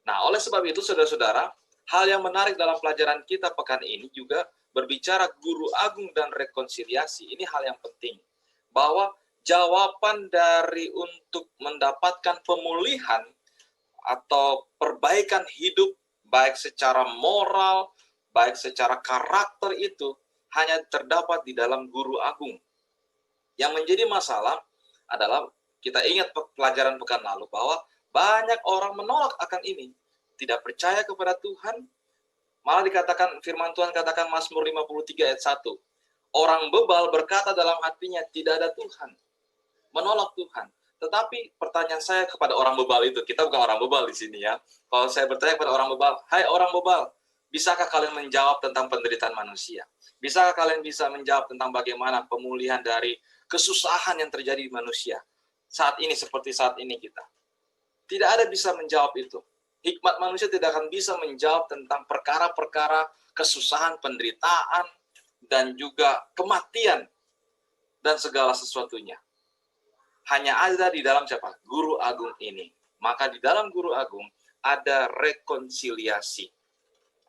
A: Nah, oleh sebab itu, saudara-saudara, hal yang menarik dalam pelajaran kita pekan ini juga berbicara guru agung dan rekonsiliasi. Ini hal yang penting. Bahwa jawaban dari untuk mendapatkan pemulihan atau perbaikan hidup, baik secara moral, baik secara karakter itu, hanya terdapat di dalam guru agung. Yang menjadi masalah adalah, kita ingat pelajaran pekan lalu, bahwa banyak orang menolak akan ini. Tidak percaya kepada Tuhan. Malah dikatakan, firman Tuhan katakan Mazmur 53 ayat 1. Orang bebal berkata dalam hatinya, tidak ada Tuhan. Menolak Tuhan. Tetapi pertanyaan saya kepada orang bebal itu, kita bukan orang bebal di sini ya. Kalau saya bertanya kepada orang bebal, hai orang bebal, bisakah kalian menjawab tentang penderitaan manusia? Bisakah kalian bisa menjawab tentang bagaimana pemulihan dari kesusahan yang terjadi di manusia? Saat ini, seperti saat ini kita. Tidak ada bisa menjawab itu. Hikmat manusia tidak akan bisa menjawab tentang perkara-perkara kesusahan, penderitaan, dan juga kematian, dan segala sesuatunya. Hanya ada di dalam siapa? Guru agung ini. Maka di dalam guru agung ada rekonsiliasi.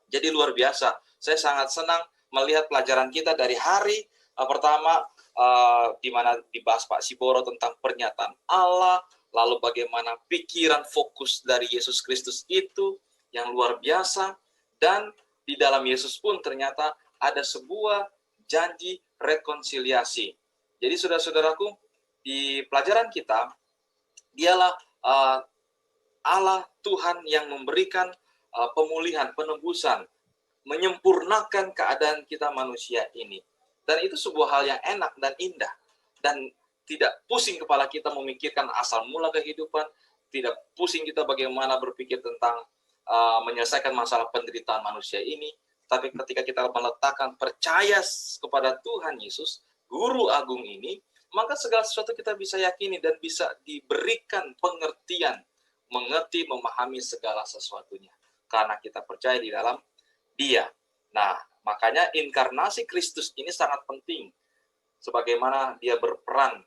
A: Jadi luar biasa. Saya sangat senang melihat pelajaran kita dari hari pertama, di mana dibahas Pak Siboro tentang pernyataan Allah, lalu bagaimana pikiran fokus dari Yesus Kristus itu yang luar biasa, dan di dalam Yesus pun ternyata ada sebuah janji rekonsiliasi. Jadi saudara-saudaraku, di pelajaran kita, dialah Allah Tuhan yang memberikan pemulihan, penebusan, menyempurnakan keadaan kita manusia ini. Dan itu sebuah hal yang enak dan indah. Dan tidak pusing kepala kita memikirkan asal mula kehidupan, tidak pusing kita bagaimana berpikir tentang menyelesaikan masalah penderitaan manusia ini. Tapi ketika kita meletakkan percaya kepada Tuhan Yesus, Guru Agung ini, maka segala sesuatu kita bisa yakini dan bisa diberikan pengertian, mengerti, memahami segala sesuatunya. Karena kita percaya di dalam Dia. Nah, makanya inkarnasi Kristus ini sangat penting. Sebagaimana Dia berperan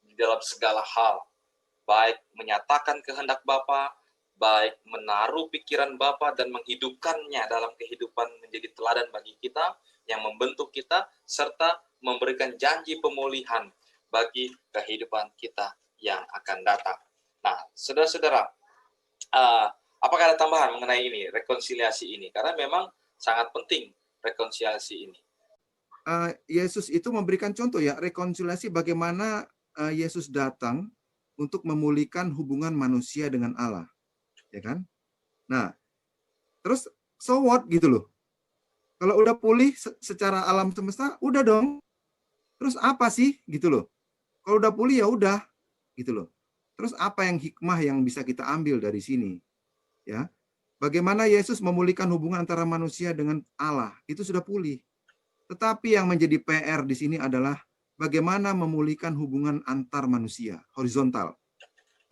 A: di dalam segala hal. Baik menyatakan kehendak Bapa, baik menaruh pikiran Bapa dan menghidupkannya dalam kehidupan menjadi teladan bagi kita, yang membentuk kita, serta memberikan janji pemulihan bagi kehidupan kita yang akan datang. Nah, saudara-saudara, apakah ada tambahan mengenai ini, rekonsiliasi ini? Karena memang sangat penting rekonsiliasi ini.
E: Yesus itu memberikan contoh ya, rekonsiliasi bagaimana Yesus datang untuk memulihkan hubungan manusia dengan Allah. Ya kan? Nah, terus so what gitu loh. Kalau udah pulih secara alam semesta, udah dong. Terus apa sih gitu loh. Kalau udah pulih ya udah gitu loh. Terus apa yang hikmah yang bisa kita ambil dari sini? Ya. Bagaimana Yesus memulihkan hubungan antara manusia dengan Allah? Itu sudah pulih. Tetapi yang menjadi PR di sini adalah bagaimana memulihkan hubungan antar manusia, horizontal.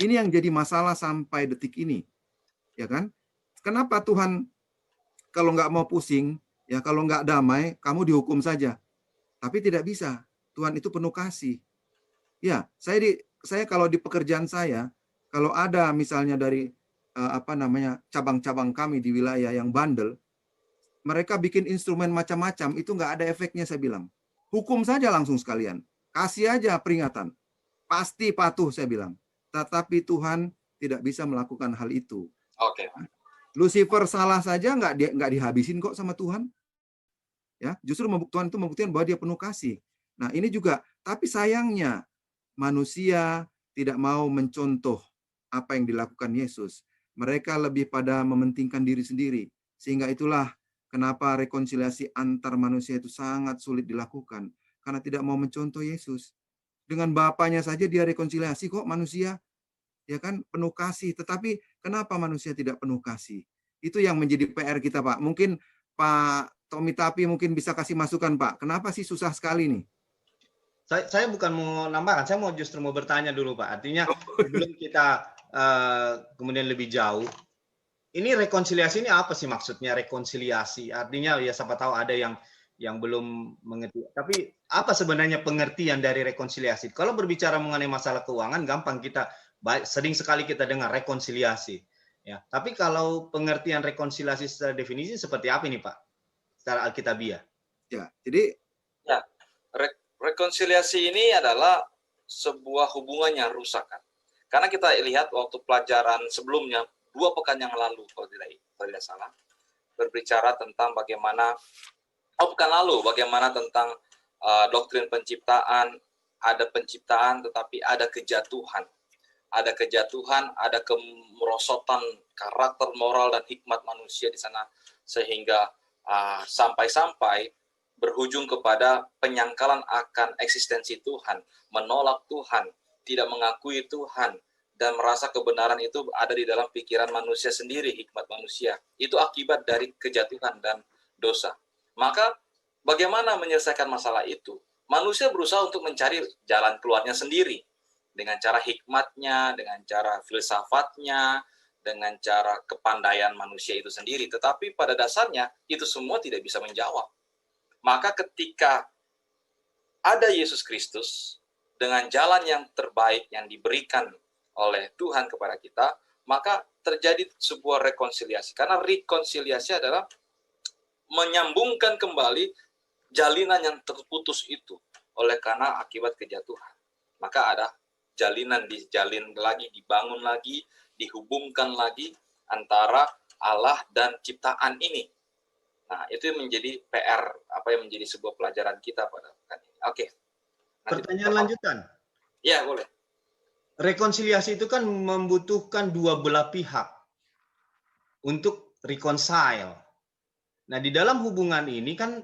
E: Ini yang jadi masalah sampai detik ini. Ya kan? Kenapa Tuhan kalau nggak mau pusing, ya kalau nggak damai, kamu dihukum saja. Tapi tidak bisa. Tuhan itu penuh kasih. Ya, saya kalau di pekerjaan saya, kalau ada misalnya dari cabang-cabang kami di wilayah yang bandel, mereka bikin instrumen macam-macam, itu nggak ada efeknya saya bilang. Hukum saja langsung sekalian. Kasih aja peringatan. Pasti patuh saya bilang. Tetapi Tuhan tidak bisa melakukan hal itu.
A: Oke.
E: Lucifer salah saja nggak dihabisin kok sama Tuhan. Ya, justru Tuhan itu membuktikan bahwa dia penuh kasih. Nah, ini juga, tapi sayangnya manusia tidak mau mencontoh apa yang dilakukan Yesus. Mereka lebih pada mementingkan diri sendiri. Sehingga itulah kenapa rekonsiliasi antar manusia itu sangat sulit dilakukan. Karena tidak mau mencontoh Yesus. Dengan Bapaknya saja dia rekonsiliasi kok manusia. Ya kan, penuh kasih. Tetapi kenapa manusia tidak penuh kasih? Itu yang menjadi PR kita, Pak. Mungkin Pak Tommy Tapi mungkin bisa kasih masukan, Pak. Kenapa sih susah sekali nih?
C: Saya bukan mau nambahkan, saya justru mau bertanya dulu, Pak. Artinya sebelum kita kemudian lebih jauh, ini rekonsiliasi ini apa sih maksudnya rekonsiliasi? Artinya ya siapa tahu ada yang belum mengerti. Tapi apa sebenarnya pengertian dari rekonsiliasi? Kalau berbicara mengenai masalah keuangan, gampang kita sering sekali kita dengar rekonsiliasi. Ya, tapi kalau pengertian rekonsiliasi secara definisi seperti apa ini, Pak? Secara Alkitabiah.
E: Ya, jadi
A: ya, rekonsiliasi ini adalah sebuah hubungan yang rusak kan. Karena kita lihat waktu pelajaran sebelumnya 2 pekan yang lalu kalau tidak salah berbicara tentang bagaimana bagaimana tentang doktrin penciptaan, ada penciptaan tetapi ada kejatuhan. Ada kejatuhan, ada kemerosotan karakter moral dan hikmat manusia di sana sehingga sampai-sampai berujung kepada penyangkalan akan eksistensi Tuhan, menolak Tuhan, tidak mengakui Tuhan, dan merasa kebenaran itu ada di dalam pikiran manusia sendiri, hikmat manusia. Itu akibat dari kejatuhan dan dosa. Maka bagaimana menyelesaikan masalah itu? Manusia berusaha untuk mencari jalan keluarnya sendiri, dengan cara hikmatnya, dengan cara filsafatnya, dengan cara kepandaian manusia itu sendiri. Tetapi pada dasarnya itu semua tidak bisa menjawab. Maka ketika ada Yesus Kristus dengan jalan yang terbaik yang diberikan oleh Tuhan kepada kita, maka terjadi sebuah rekonsiliasi. Karena rekonsiliasi adalah menyambungkan kembali jalinan yang terputus itu oleh karena akibat kejatuhan. Maka ada jalinan dijalin lagi, dibangun lagi, dihubungkan lagi antara Allah dan ciptaan ini. Nah, itu menjadi PR, apa yang menjadi sebuah pelajaran kita pada pekan ini. Oke.
C: Pertanyaan lanjutan.
A: Ya, boleh.
C: Rekonsiliasi itu kan membutuhkan dua belah pihak untuk reconcile. Nah, di dalam hubungan ini kan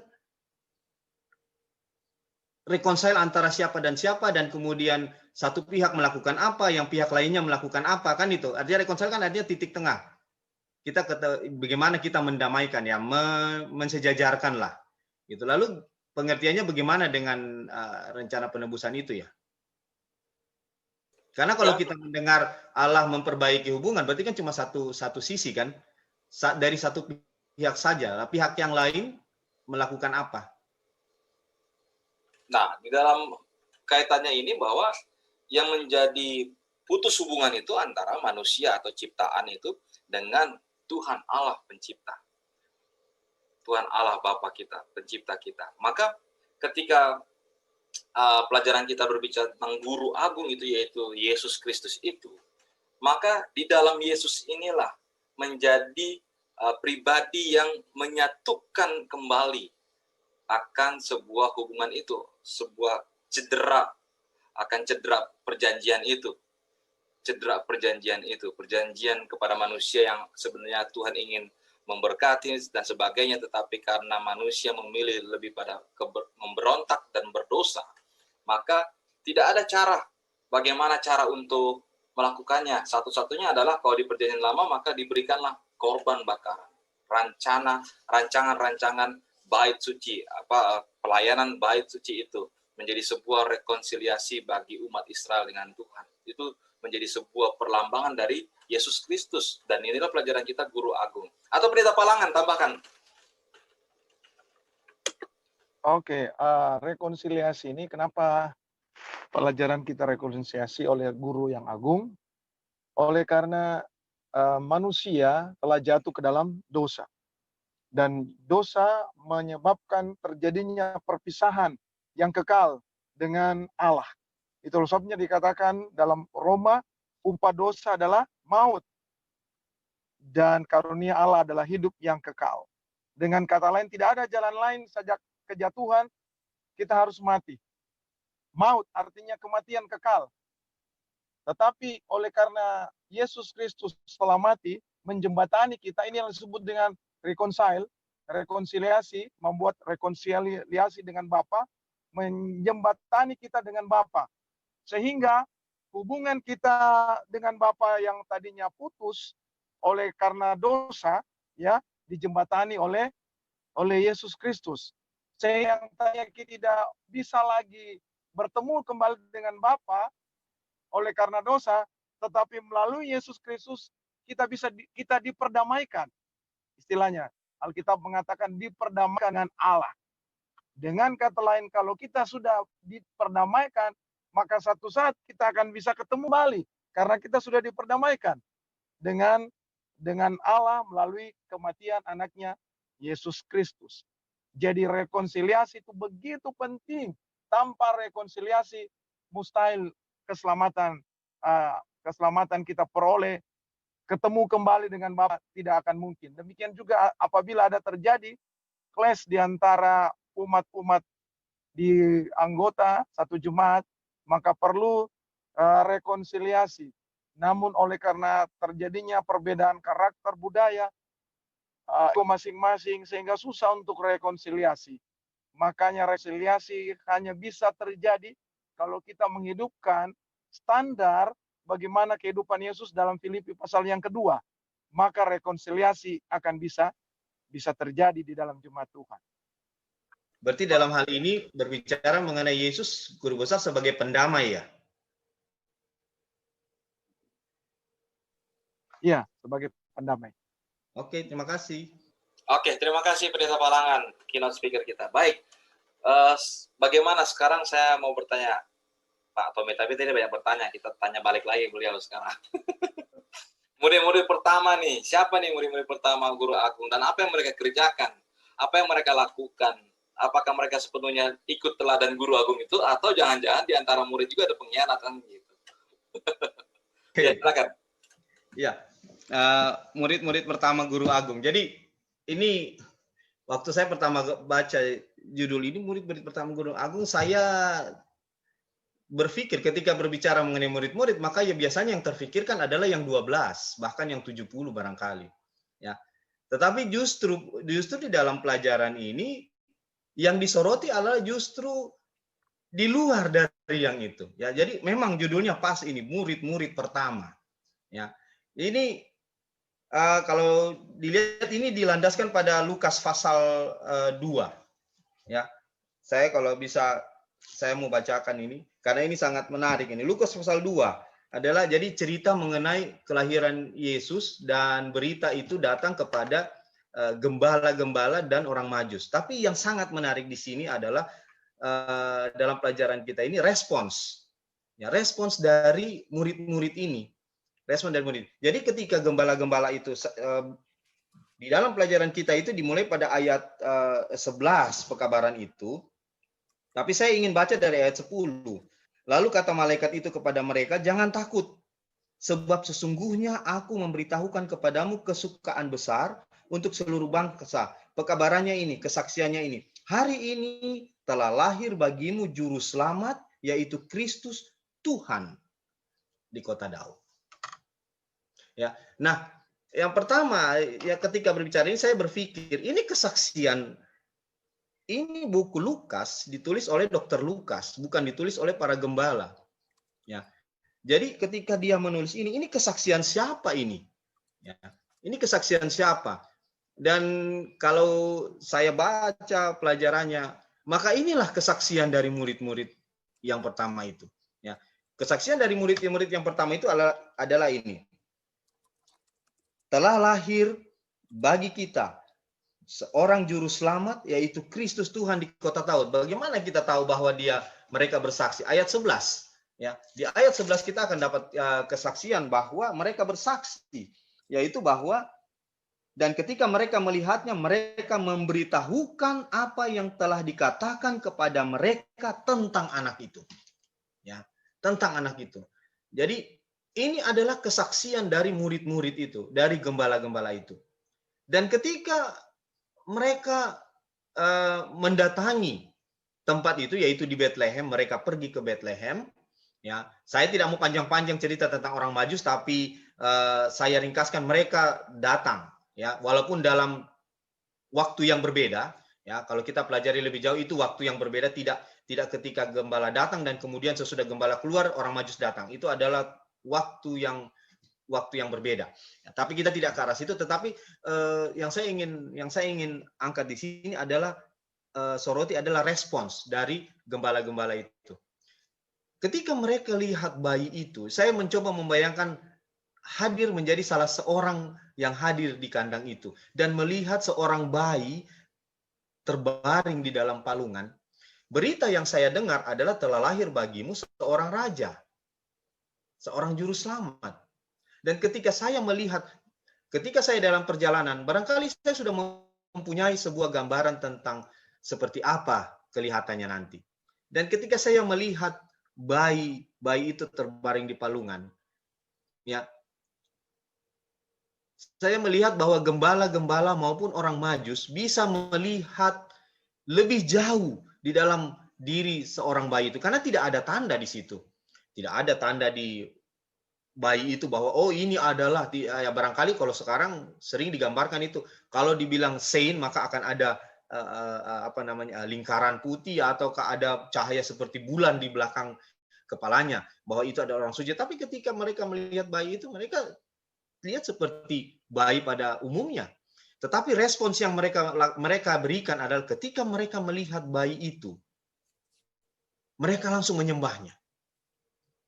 C: reconcile antara siapa dan kemudian satu pihak melakukan apa, yang pihak lainnya melakukan apa, kan itu. Artinya reconcile kan artinya titik tengah. Kita bagaimana kita mendamaikan ya, mensejajarkan lah. Gitu. Lalu pengertiannya bagaimana dengan rencana penebusan itu ya? Karena kalau kita mendengar Allah memperbaiki hubungan, berarti kan cuma satu sisi kan, dari satu pihak saja. Pihak yang lain melakukan apa?
A: Nah, di dalam kaitannya ini bahwa yang menjadi putus hubungan itu antara manusia atau ciptaan itu dengan Tuhan Allah pencipta. Tuhan Allah Bapa kita, pencipta kita. Maka ketika pelajaran kita berbicara tentang guru agung itu, yaitu Yesus Kristus itu, maka di dalam Yesus inilah menjadi pribadi yang menyatukan kembali akan sebuah hubungan itu, sebuah cedera perjanjian itu. Cedera perjanjian itu, perjanjian kepada manusia yang sebenarnya Tuhan ingin memberkati dan sebagainya, tetapi karena manusia memilih lebih pada memberontak dan berdosa, maka tidak ada cara. Bagaimana cara untuk melakukannya? Satu-satunya adalah kalau di perjanjian lama maka diberikanlah korban bakaran, rancangan bait suci, pelayanan bait suci itu menjadi sebuah rekonsiliasi bagi umat Israel dengan Tuhan. Itu menjadi sebuah perlambangan dari Yesus Kristus. Dan inilah pelajaran kita guru agung. Atau Pendeta Palangan, tambahkan.
F: Oke, rekonsiliasi ini kenapa pelajaran kita rekonsiliasi oleh guru yang agung? Oleh karena manusia telah jatuh ke dalam dosa. Dan dosa menyebabkan terjadinya perpisahan yang kekal dengan Allah. Itu sebabnya dikatakan dalam Roma, upah dosa adalah maut. Dan karunia Allah adalah hidup yang kekal. Dengan kata lain, tidak ada jalan lain sejak kejatuhan, kita harus mati. Maut artinya kematian kekal. Tetapi oleh karena Yesus Kristus telah mati, menjembatani kita, ini yang disebut dengan rekonsiliasi, membuat rekonsiliasi dengan Bapa, menjembatani kita dengan Bapa. Sehingga hubungan kita dengan Bapa yang tadinya putus oleh karena dosa, ya, dijembatani oleh Yesus Kristus. Saya yang tanya kita tidak bisa lagi bertemu kembali dengan Bapa oleh karena dosa, tetapi melalui Yesus Kristus kita diperdamaikan. Istilahnya, Alkitab mengatakan diperdamaikan dengan Allah. Dengan kata lain, kalau kita sudah diperdamaikan, maka satu saat kita akan bisa ketemu kembali karena kita sudah diperdamaikan dengan Allah melalui kematian anaknya Yesus Kristus. Jadi rekonsiliasi itu begitu penting. Tanpa rekonsiliasi mustahil keselamatan kita peroleh, ketemu kembali dengan Bapa tidak akan mungkin. Demikian juga apabila ada terjadi clash di antara umat-umat di anggota satu jemaat, maka perlu rekonsiliasi. Namun oleh karena terjadinya perbedaan karakter budaya masing-masing sehingga susah untuk rekonsiliasi. Makanya rekonsiliasi hanya bisa terjadi kalau kita menghidupkan standar bagaimana kehidupan Yesus dalam Filipi pasal yang kedua. Maka rekonsiliasi akan bisa terjadi di dalam jemaat Tuhan.
C: Berarti dalam hal ini berbicara mengenai Yesus Guru Besar sebagai pendamai ya?
F: Iya, sebagai pendamai.
C: Oke, terima kasih.
A: Oke, terima kasih Pendeta Palangan, keynote speaker kita. Baik, bagaimana sekarang saya mau bertanya, Pak Tommy, tapi tadi banyak bertanya, kita tanya balik lagi beliau sekarang. Murid-murid pertama nih, siapa nih murid-murid pertama Guru Agung, dan apa yang mereka kerjakan, apa yang mereka lakukan, apakah mereka sepenuhnya ikut teladan Guru Agung itu, atau jangan-jangan di antara murid juga ada pengkhianat kan gitu. Ya, silakan.
C: Ya, murid-murid pertama Guru Agung. Jadi ini waktu saya pertama baca judul ini, murid-murid pertama Guru Agung, saya berpikir ketika berbicara mengenai murid-murid, maka ya biasanya yang terfikirkan adalah yang 12, bahkan yang 70 barangkali. Ya. Tetapi justru di dalam pelajaran ini yang disoroti adalah justru di luar dari yang itu. Ya, jadi memang judulnya pas ini, murid-murid pertama. Ya. Ini kalau dilihat ini dilandaskan pada Lukas pasal 2. Ya. Saya kalau bisa saya mau bacakan ini karena ini sangat menarik ini. Lukas pasal 2 adalah jadi cerita mengenai kelahiran Yesus dan berita itu datang kepada gembala-gembala dan orang Majus. Tapi yang sangat menarik di sini adalah dalam pelajaran kita ini respons. Ya, respons dari murid-murid ini. Respon dari murid. Jadi ketika gembala-gembala itu di dalam pelajaran kita itu dimulai pada ayat 11 pekabaran itu. Tapi saya ingin baca dari ayat 10. Lalu kata malaikat itu kepada mereka, jangan takut. Sebab sesungguhnya aku memberitahukan kepadamu kesukaan besar untuk seluruh bangsa. Pekabarannya ini, kesaksiannya ini. Hari ini telah lahir bagimu juru selamat, yaitu Kristus Tuhan di kota Daud. Ya, nah yang pertama ya ketika berbicara ini saya berpikir ini kesaksian, ini buku Lukas ditulis oleh Dr. Lukas, bukan ditulis oleh para gembala. Ya, jadi ketika dia menulis ini kesaksian siapa ini? Ya, ini kesaksian siapa? Dan kalau saya baca pelajarannya, maka inilah kesaksian dari murid-murid yang pertama itu. Ya, kesaksian dari murid-murid yang pertama itu adalah ini. Telah lahir bagi kita seorang juru selamat, yaitu Kristus Tuhan di kota Daud. Bagaimana kita tahu bahwa mereka bersaksi? Ayat 11. Ya, di ayat 11 kita akan dapat kesaksian bahwa mereka bersaksi, yaitu bahwa dan ketika mereka melihatnya, mereka memberitahukan apa yang telah dikatakan kepada mereka tentang anak itu. Ya, tentang anak itu. Jadi ini adalah kesaksian dari murid-murid itu, dari gembala-gembala itu. Dan ketika mereka mendatangi tempat itu, yaitu di Bethlehem. Mereka pergi ke Bethlehem. Ya, saya tidak mau panjang-panjang cerita tentang orang Majus, tapi saya ringkaskan, mereka datang, ya, walaupun dalam waktu yang berbeda. Ya, kalau kita pelajari lebih jauh, itu waktu yang berbeda, tidak ketika gembala datang dan kemudian sesudah gembala keluar orang Majus datang. Itu adalah waktu yang berbeda. Ya, tapi kita tidak ke arah situ. Tetapi yang saya ingin angkat di sini adalah soroti adalah respons dari gembala-gembala itu. Ketika mereka lihat bayi itu, saya mencoba membayangkan hadir menjadi salah seorang yang hadir di kandang itu dan melihat seorang bayi terbaring di dalam palungan. Berita yang saya dengar adalah telah lahir bagimu seorang raja, seorang juru selamat. Dan ketika saya dalam perjalanan, barangkali saya sudah mempunyai sebuah gambaran tentang seperti apa kelihatannya nanti. Dan ketika saya melihat bayi itu terbaring di palungan, ya, saya melihat bahwa gembala-gembala maupun orang Majus bisa melihat lebih jauh di dalam diri seorang bayi itu, karena tidak ada tanda di situ. Tidak ada tanda di bayi itu bahwa oh ini adalah ya, barangkali kalau sekarang sering digambarkan itu, kalau dibilang saint maka akan ada lingkaran putih ataukah ada cahaya seperti bulan di belakang kepalanya, bahwa itu ada orang suci. Tapi ketika mereka melihat bayi itu, mereka lihat seperti bayi pada umumnya. Tetapi respons yang mereka berikan adalah ketika mereka melihat bayi itu, mereka langsung menyembahnya.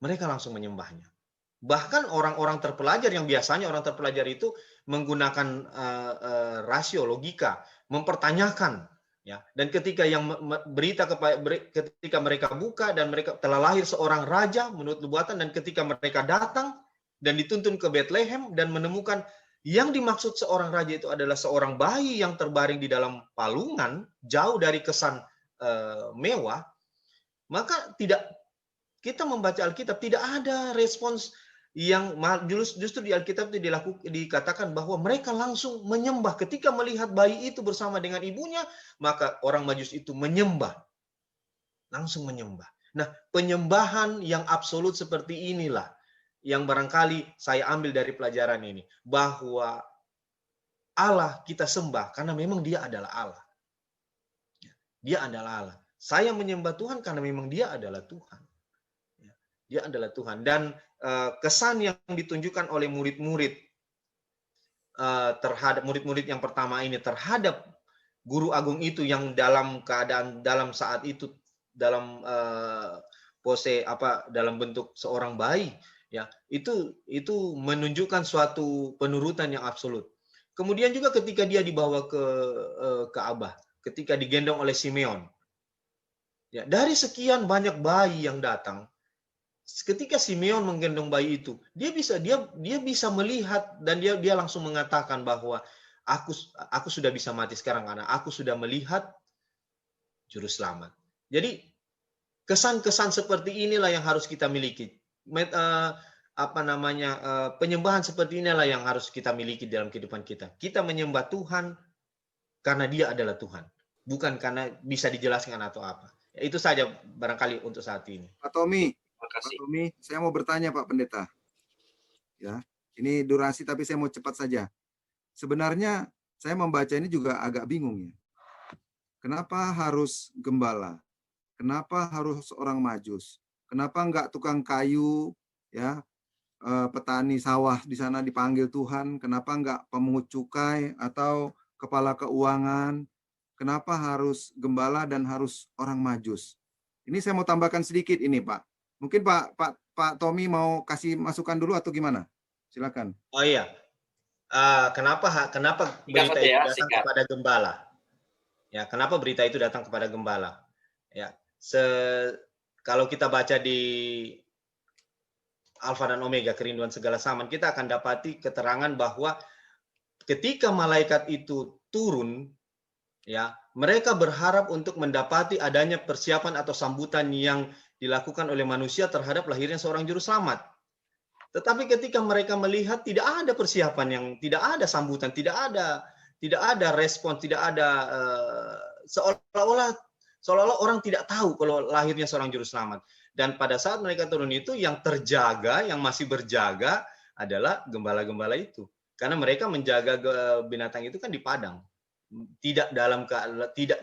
C: Mereka langsung menyembahnya. Bahkan orang-orang terpelajar, yang biasanya orang terpelajar itu menggunakan rasio, logika, mempertanyakan, ya. Dan ketika ketika mereka buka dan mereka telah lahir seorang raja menurut nubuatan, dan ketika mereka datang dan dituntun ke Bethlehem dan menemukan yang dimaksud seorang raja itu adalah seorang bayi yang terbaring di dalam palungan, jauh dari kesan mewah, maka kita membaca Alkitab tidak ada respons yang justru di Alkitab itu dikatakan bahwa mereka langsung menyembah. Ketika melihat bayi itu bersama dengan ibunya, maka orang Majus itu menyembah. Langsung menyembah. Nah, penyembahan yang absolut seperti inilah yang barangkali saya ambil dari pelajaran ini, bahwa Allah kita sembah karena memang Dia adalah Allah. Dia adalah Allah. Saya menyembah Tuhan karena memang Dia adalah Tuhan. Dia adalah Tuhan. Dan kesan yang ditunjukkan oleh murid-murid terhadap murid-murid yang pertama ini terhadap guru agung itu, yang dalam keadaan dalam saat itu dalam dalam bentuk seorang bayi, ya, itu menunjukkan suatu penurutan yang absolut. Kemudian juga ketika dia dibawa ke Ka'bah, ketika digendong oleh Simeon, ya, dari sekian banyak bayi yang datang, ketika Simeon menggendong bayi itu, dia bisa melihat dan dia langsung mengatakan bahwa aku sudah bisa mati sekarang karena aku sudah melihat juru selamat. Jadi kesan-kesan seperti inilah yang harus kita miliki. Penyembahan seperti inilah yang harus kita miliki dalam kehidupan kita. Kita menyembah Tuhan karena Dia adalah Tuhan, bukan karena bisa dijelaskan atau apa. Ya, itu saja barangkali untuk saat ini.
E: Pak Tommy,
A: Terima kasih.
E: Pak Tommy, saya mau bertanya Pak Pendeta. Ya, ini durasi tapi saya mau cepat saja. Sebenarnya saya membaca ini juga agak bingung ya. Kenapa harus gembala? Kenapa harus orang Majus? Kenapa enggak tukang kayu, ya, petani sawah di sana dipanggil Tuhan? Kenapa enggak pemungut cukai atau kepala keuangan? Kenapa harus gembala dan harus orang Majus? Ini saya mau tambahkan sedikit ini, Pak. Mungkin Pak Tommy mau kasih masukan dulu atau gimana? Silakan.
C: Oh iya, kenapa berita itu datang kepada gembala? Ya, kenapa berita itu datang kepada gembala? Ya, kalau kita baca di Alfa dan Omega, kerinduan segala zaman, kita akan dapati keterangan bahwa ketika malaikat itu turun, ya, mereka berharap untuk mendapati adanya persiapan atau sambutan yang dilakukan oleh manusia terhadap lahirnya seorang juru selamat. Tetapi ketika mereka melihat tidak ada persiapan, yang tidak ada sambutan, tidak tidak ada respon, tidak ada seolah-olah orang tidak tahu kalau lahirnya seorang juru selamat. Dan pada saat mereka turun itu, yang terjaga, yang masih berjaga adalah gembala-gembala itu, karena mereka menjaga binatang itu kan di padang,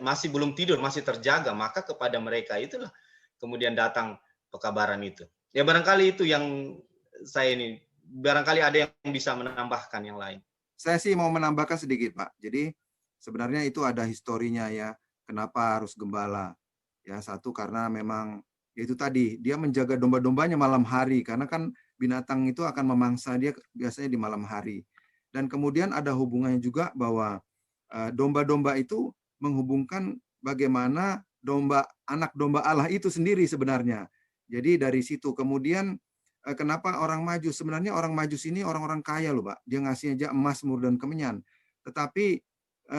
C: masih belum tidur, masih terjaga. Maka kepada mereka itulah kemudian datang pekabaran itu. Ya barangkali itu yang saya ini, barangkali ada yang bisa menambahkan yang lain.
E: Saya sih mau menambahkan sedikit, Pak. Jadi sebenarnya itu ada historinya ya, kenapa harus gembala. Ya, satu karena memang itu tadi, dia menjaga domba-dombanya malam hari, karena kan binatang itu akan memangsa dia biasanya di malam hari. Dan kemudian ada hubungannya juga bahwa domba-domba itu menghubungkan bagaimana anak domba Allah itu sendiri sebenarnya. Jadi dari situ kemudian kenapa orang Majus? Sebenarnya orang Majus ini orang-orang kaya loh, Pak. Dia ngasih aja emas, mur, dan kemenyan. Tetapi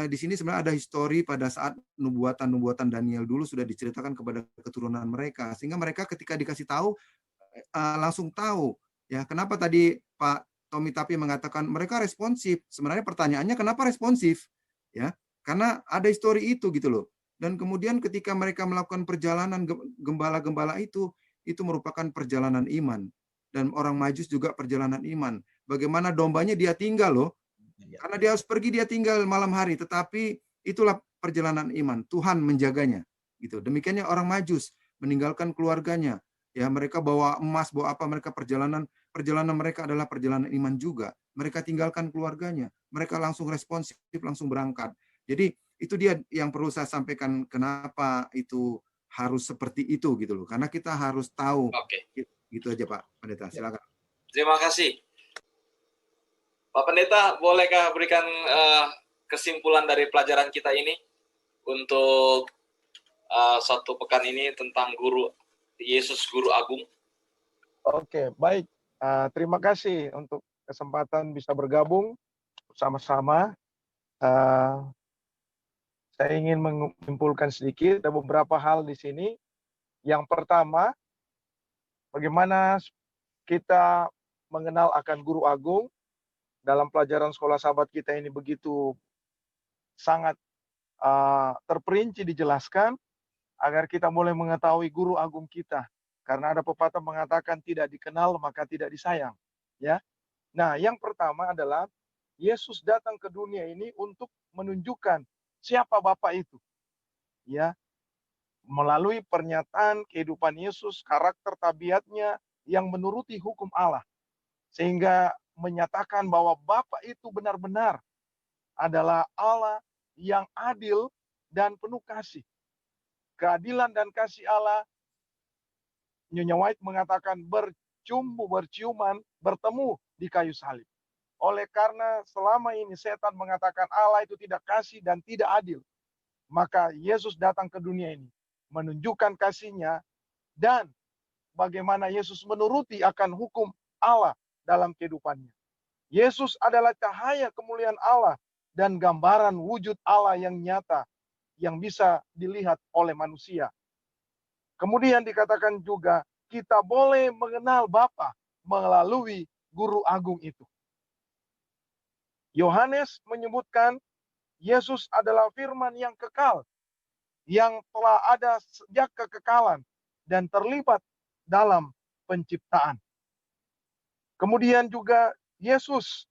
E: di sini sebenarnya ada histori pada saat nubuatan Daniel dulu sudah diceritakan kepada keturunan mereka. Sehingga mereka ketika dikasih tahu, langsung tahu. Ya, kenapa tadi Pak Tommy Tapi mengatakan mereka responsif? Sebenarnya pertanyaannya kenapa responsif? Ya, karena ada histori itu gitu loh. Dan kemudian ketika mereka melakukan perjalanan gembala-gembala itu merupakan perjalanan iman. Dan orang Majus juga perjalanan iman. Bagaimana dombanya dia tinggal loh. Karena dia harus pergi, dia tinggal malam hari. Tetapi itulah perjalanan iman. Tuhan menjaganya. Gitu. Demikiannya orang Majus meninggalkan keluarganya. Ya, mereka bawa emas, bawa apa, mereka perjalanan mereka adalah perjalanan iman juga. Mereka tinggalkan keluarganya. Mereka langsung responsif, langsung berangkat. Jadi itu dia yang perlu saya sampaikan, kenapa itu harus seperti itu gitu loh. Karena kita harus tahu.
A: Oke.
E: Gitu aja Pak Pendeta, silakan.
A: Terima kasih. Pak Pendeta, bolehkah berikan kesimpulan dari pelajaran kita ini untuk satu pekan ini tentang guru Yesus Guru Agung?
F: Oke, baik. Terima kasih untuk kesempatan bisa bergabung bersama-sama. Saya ingin menyimpulkan sedikit, ada beberapa hal di sini. Yang pertama, bagaimana kita mengenal akan Guru Agung. Dalam pelajaran sekolah sahabat kita ini begitu sangat terperinci dijelaskan agar kita boleh mengetahui Guru Agung kita. Karena ada pepatah mengatakan tidak dikenal maka tidak disayang. Ya. Nah, yang pertama adalah Yesus datang ke dunia ini untuk menunjukkan siapa Bapa itu. Ya. Melalui pernyataan kehidupan Yesus, karakter tabiatnya yang menuruti hukum Allah. Sehingga menyatakan bahwa Bapa itu benar-benar adalah Allah yang adil dan penuh kasih. Keadilan dan kasih Allah, Nyonya White mengatakan berciuman, bertemu di kayu salib. Oleh karena selama ini setan mengatakan Allah itu tidak kasih dan tidak adil, maka Yesus datang ke dunia ini menunjukkan kasihnya dan bagaimana Yesus menuruti akan hukum Allah dalam kehidupannya. Yesus adalah cahaya kemuliaan Allah dan gambaran wujud Allah yang nyata yang bisa dilihat oleh manusia. Kemudian dikatakan juga kita boleh mengenal Bapa melalui Guru Agung itu. Yohanes menyebutkan Yesus adalah firman yang kekal, yang telah ada sejak kekekalan dan terlibat dalam penciptaan. Kemudian juga Yesus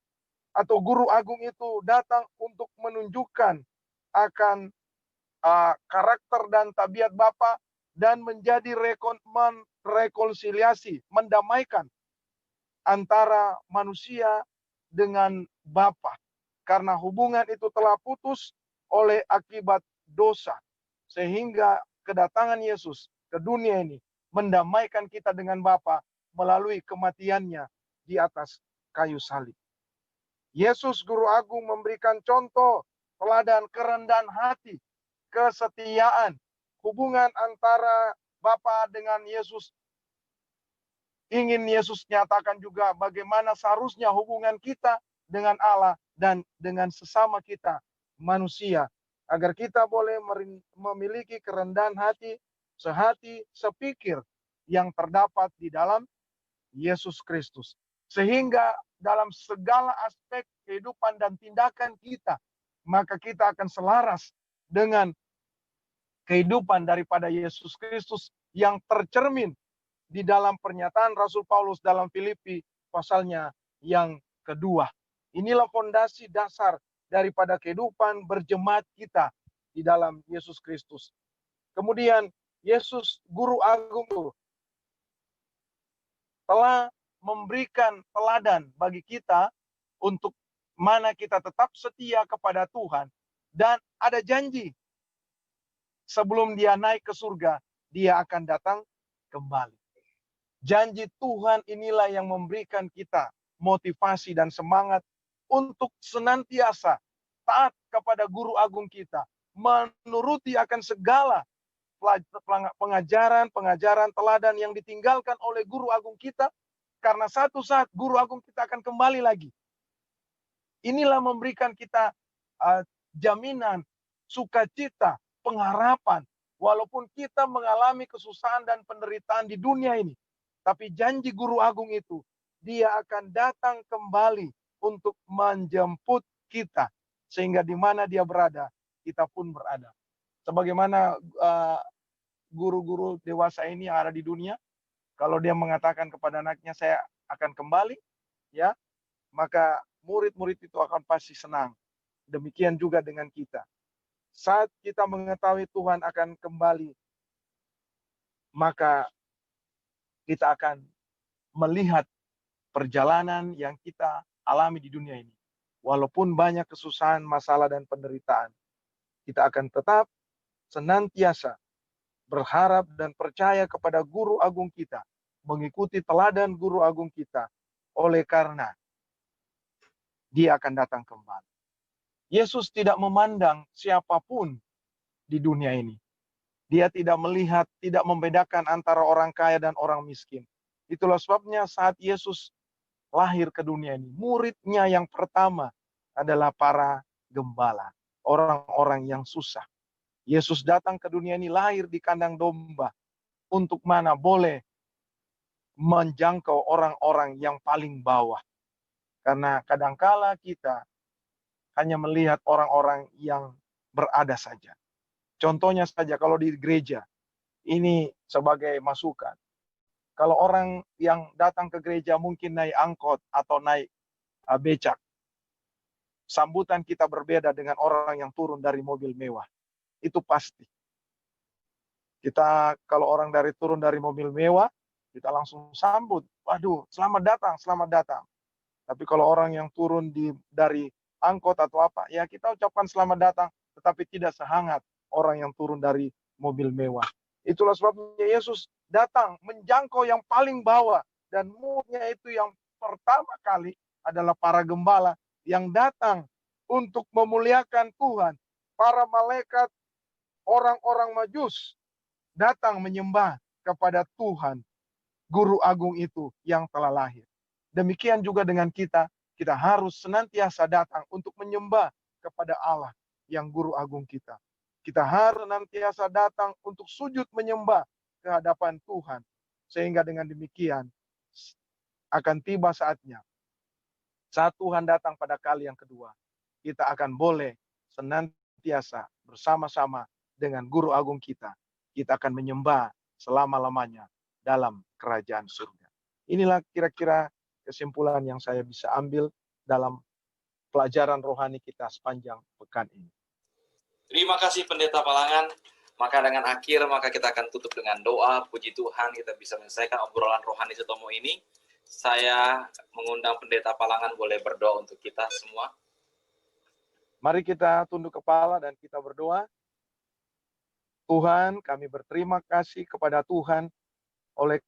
F: atau Guru Agung itu datang untuk menunjukkan akan karakter dan tabiat Bapa dan menjadi rekonsiliasi, mendamaikan antara manusia dengan Bapa. Karena hubungan itu telah putus oleh akibat dosa. Sehingga kedatangan Yesus ke dunia ini mendamaikan kita dengan Bapa melalui kematiannya di atas kayu salib. Yesus Guru Agung memberikan contoh teladan kerendahan hati, kesetiaan, hubungan antara Bapa dengan Yesus. Ingin Yesus nyatakan juga bagaimana seharusnya hubungan kita dengan Allah dan dengan sesama kita manusia, agar kita boleh memiliki kerendahan hati, sehati, sepikir yang terdapat di dalam Yesus Kristus. Sehingga dalam segala aspek kehidupan dan tindakan kita maka kita akan selaras dengan kehidupan daripada Yesus Kristus yang tercermin di dalam pernyataan Rasul Paulus dalam Filipi pasalnya yang kedua. Inilah fondasi dasar daripada kehidupan berjemaat kita di dalam Yesus Kristus. Kemudian Yesus Guru Agung itu telah memberikan teladan bagi kita untuk mana kita tetap setia kepada Tuhan, dan ada janji sebelum dia naik ke surga, dia akan datang kembali. Janji Tuhan inilah yang memberikan kita motivasi dan semangat untuk senantiasa taat kepada Guru Agung kita, menuruti akan segala pengajaran teladan yang ditinggalkan oleh Guru Agung kita, karena satu saat Guru Agung kita akan kembali lagi. Inilah memberikan kita jaminan, sukacita, pengharapan, walaupun kita mengalami kesusahan dan penderitaan di dunia ini, tapi janji Guru Agung itu, dia akan datang kembali untuk menjemput kita, sehingga di mana dia berada, kita pun berada. Sebagaimana guru-guru dewasa ini yang ada di dunia, kalau dia mengatakan kepada anaknya, saya akan kembali, ya, maka murid-murid itu akan pasti senang. Demikian juga dengan kita. Saat kita mengetahui Tuhan akan kembali, maka kita akan melihat perjalanan yang kita alami di dunia ini. Walaupun banyak kesusahan, masalah, dan penderitaan, kita akan tetap senantiasa berharap dan percaya kepada Guru Agung kita, mengikuti teladan Guru Agung kita, oleh karena dia akan datang kembali. Yesus tidak memandang siapapun di dunia ini. Dia tidak melihat, tidak membedakan antara orang kaya dan orang miskin. Itulah sebabnya saat Yesus lahir ke dunia ini, muridnya yang pertama adalah para gembala, orang-orang yang susah. Yesus datang ke dunia ini lahir di kandang domba, untuk mana boleh menjangkau orang-orang yang paling bawah. Karena kadangkala kita hanya melihat orang-orang yang berada saja. Contohnya saja kalau di gereja, ini sebagai masukan. Kalau orang yang datang ke gereja mungkin naik angkot atau naik becak, sambutan kita berbeda dengan orang yang turun dari mobil mewah. Itu pasti. Kita kalau orang turun dari mobil mewah, kita langsung sambut. Waduh, selamat datang, selamat datang. Tapi kalau orang yang turun dari angkot atau apa, ya kita ucapkan selamat datang, tetapi tidak sehangat orang yang turun dari mobil mewah. Itulah sebabnya Yesus datang menjangkau yang paling bawah, dan muridnya itu yang pertama kali adalah para gembala yang datang untuk memuliakan Tuhan. Para malaikat, orang-orang Majus datang menyembah kepada Tuhan, Guru Agung itu yang telah lahir. Demikian juga dengan kita harus senantiasa datang untuk menyembah kepada Allah yang Guru Agung kita. Kita harus senantiasa datang untuk sujud menyembah ke hadapan Tuhan. Sehingga dengan demikian akan tiba saatnya, saat Tuhan datang pada kali yang kedua, kita akan boleh senantiasa bersama-sama dengan Guru Agung kita. Kita akan menyembah selama-lamanya dalam kerajaan surga. Inilah kira-kira kesimpulan yang saya bisa ambil dalam pelajaran rohani kita sepanjang pekan ini.
A: Terima kasih Pendeta Palangan. Maka dengan akhir, maka kita akan tutup dengan doa. Puji Tuhan kita bisa menyelesaikan obrolan rohani Sutomo ini. Saya mengundang Pendeta Palangan boleh berdoa untuk kita semua.
F: Mari kita tunduk kepala dan kita berdoa. Tuhan, kami berterima kasih kepada Tuhan oleh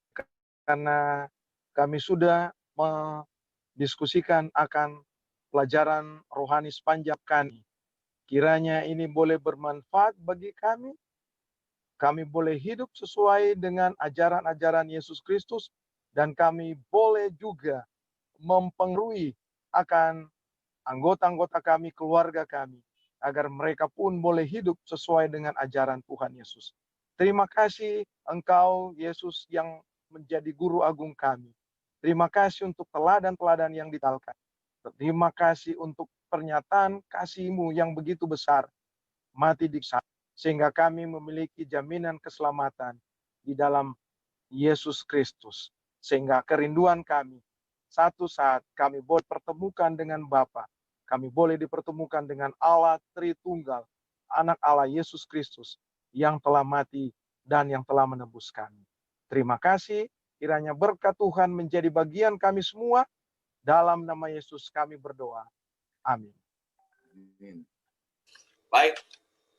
F: karena kami sudah mendiskusikan akan pelajaran rohani sepanjang kami. Kiranya ini boleh bermanfaat bagi kami. Kami boleh hidup sesuai dengan ajaran-ajaran Yesus Kristus, dan kami boleh juga mempengaruhi akan anggota-anggota kami, keluarga kami, agar mereka pun boleh hidup sesuai dengan ajaran Tuhan Yesus. Terima kasih Engkau, Yesus, yang menjadi Guru Agung kami. Terima kasih untuk teladan-teladan yang ditalkan. Terima kasih untuk pernyataan kasih-Mu yang begitu besar, mati di sana, sehingga kami memiliki jaminan keselamatan di dalam Yesus Kristus. Sehingga kerinduan kami, satu saat kami boleh pertemukan dengan Bapa, kami boleh dipertemukan dengan Allah Tritunggal, Anak Allah Yesus Kristus, yang telah mati dan yang telah menebus kami. Terima kasih, kiranya berkat Tuhan menjadi bagian kami semua. Dalam nama Yesus kami berdoa. Amin.
A: Baik,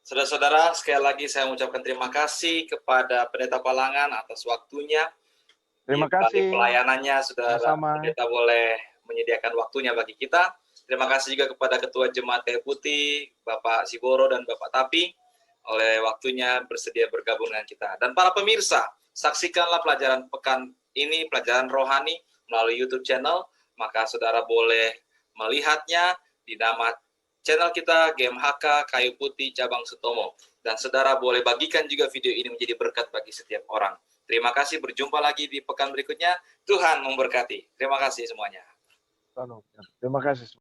A: saudara-saudara, sekali lagi saya mengucapkan terima kasih kepada Pendeta Palangan atas waktunya.
F: Terima
A: Di balik
F: kasih.
A: pelayanannya, saudara
F: Sama-sama.
A: Pendeta boleh menyediakan waktunya bagi kita. Terima kasih juga kepada Ketua Jemaat Kayu Putih, Bapak Siboro dan Bapak Tapi, oleh waktunya bersedia bergabung dengan kita. Dan para pemirsa, saksikanlah pelajaran pekan ini, pelajaran rohani melalui YouTube channel. Maka saudara boleh melihatnya di nama channel kita GMHK Kayu Putih Cabang Sutomo. Dan saudara boleh bagikan juga video ini menjadi berkat bagi setiap orang. Terima kasih, berjumpa lagi di pekan berikutnya. Tuhan memberkati. Terima kasih semuanya.
F: Terima kasih.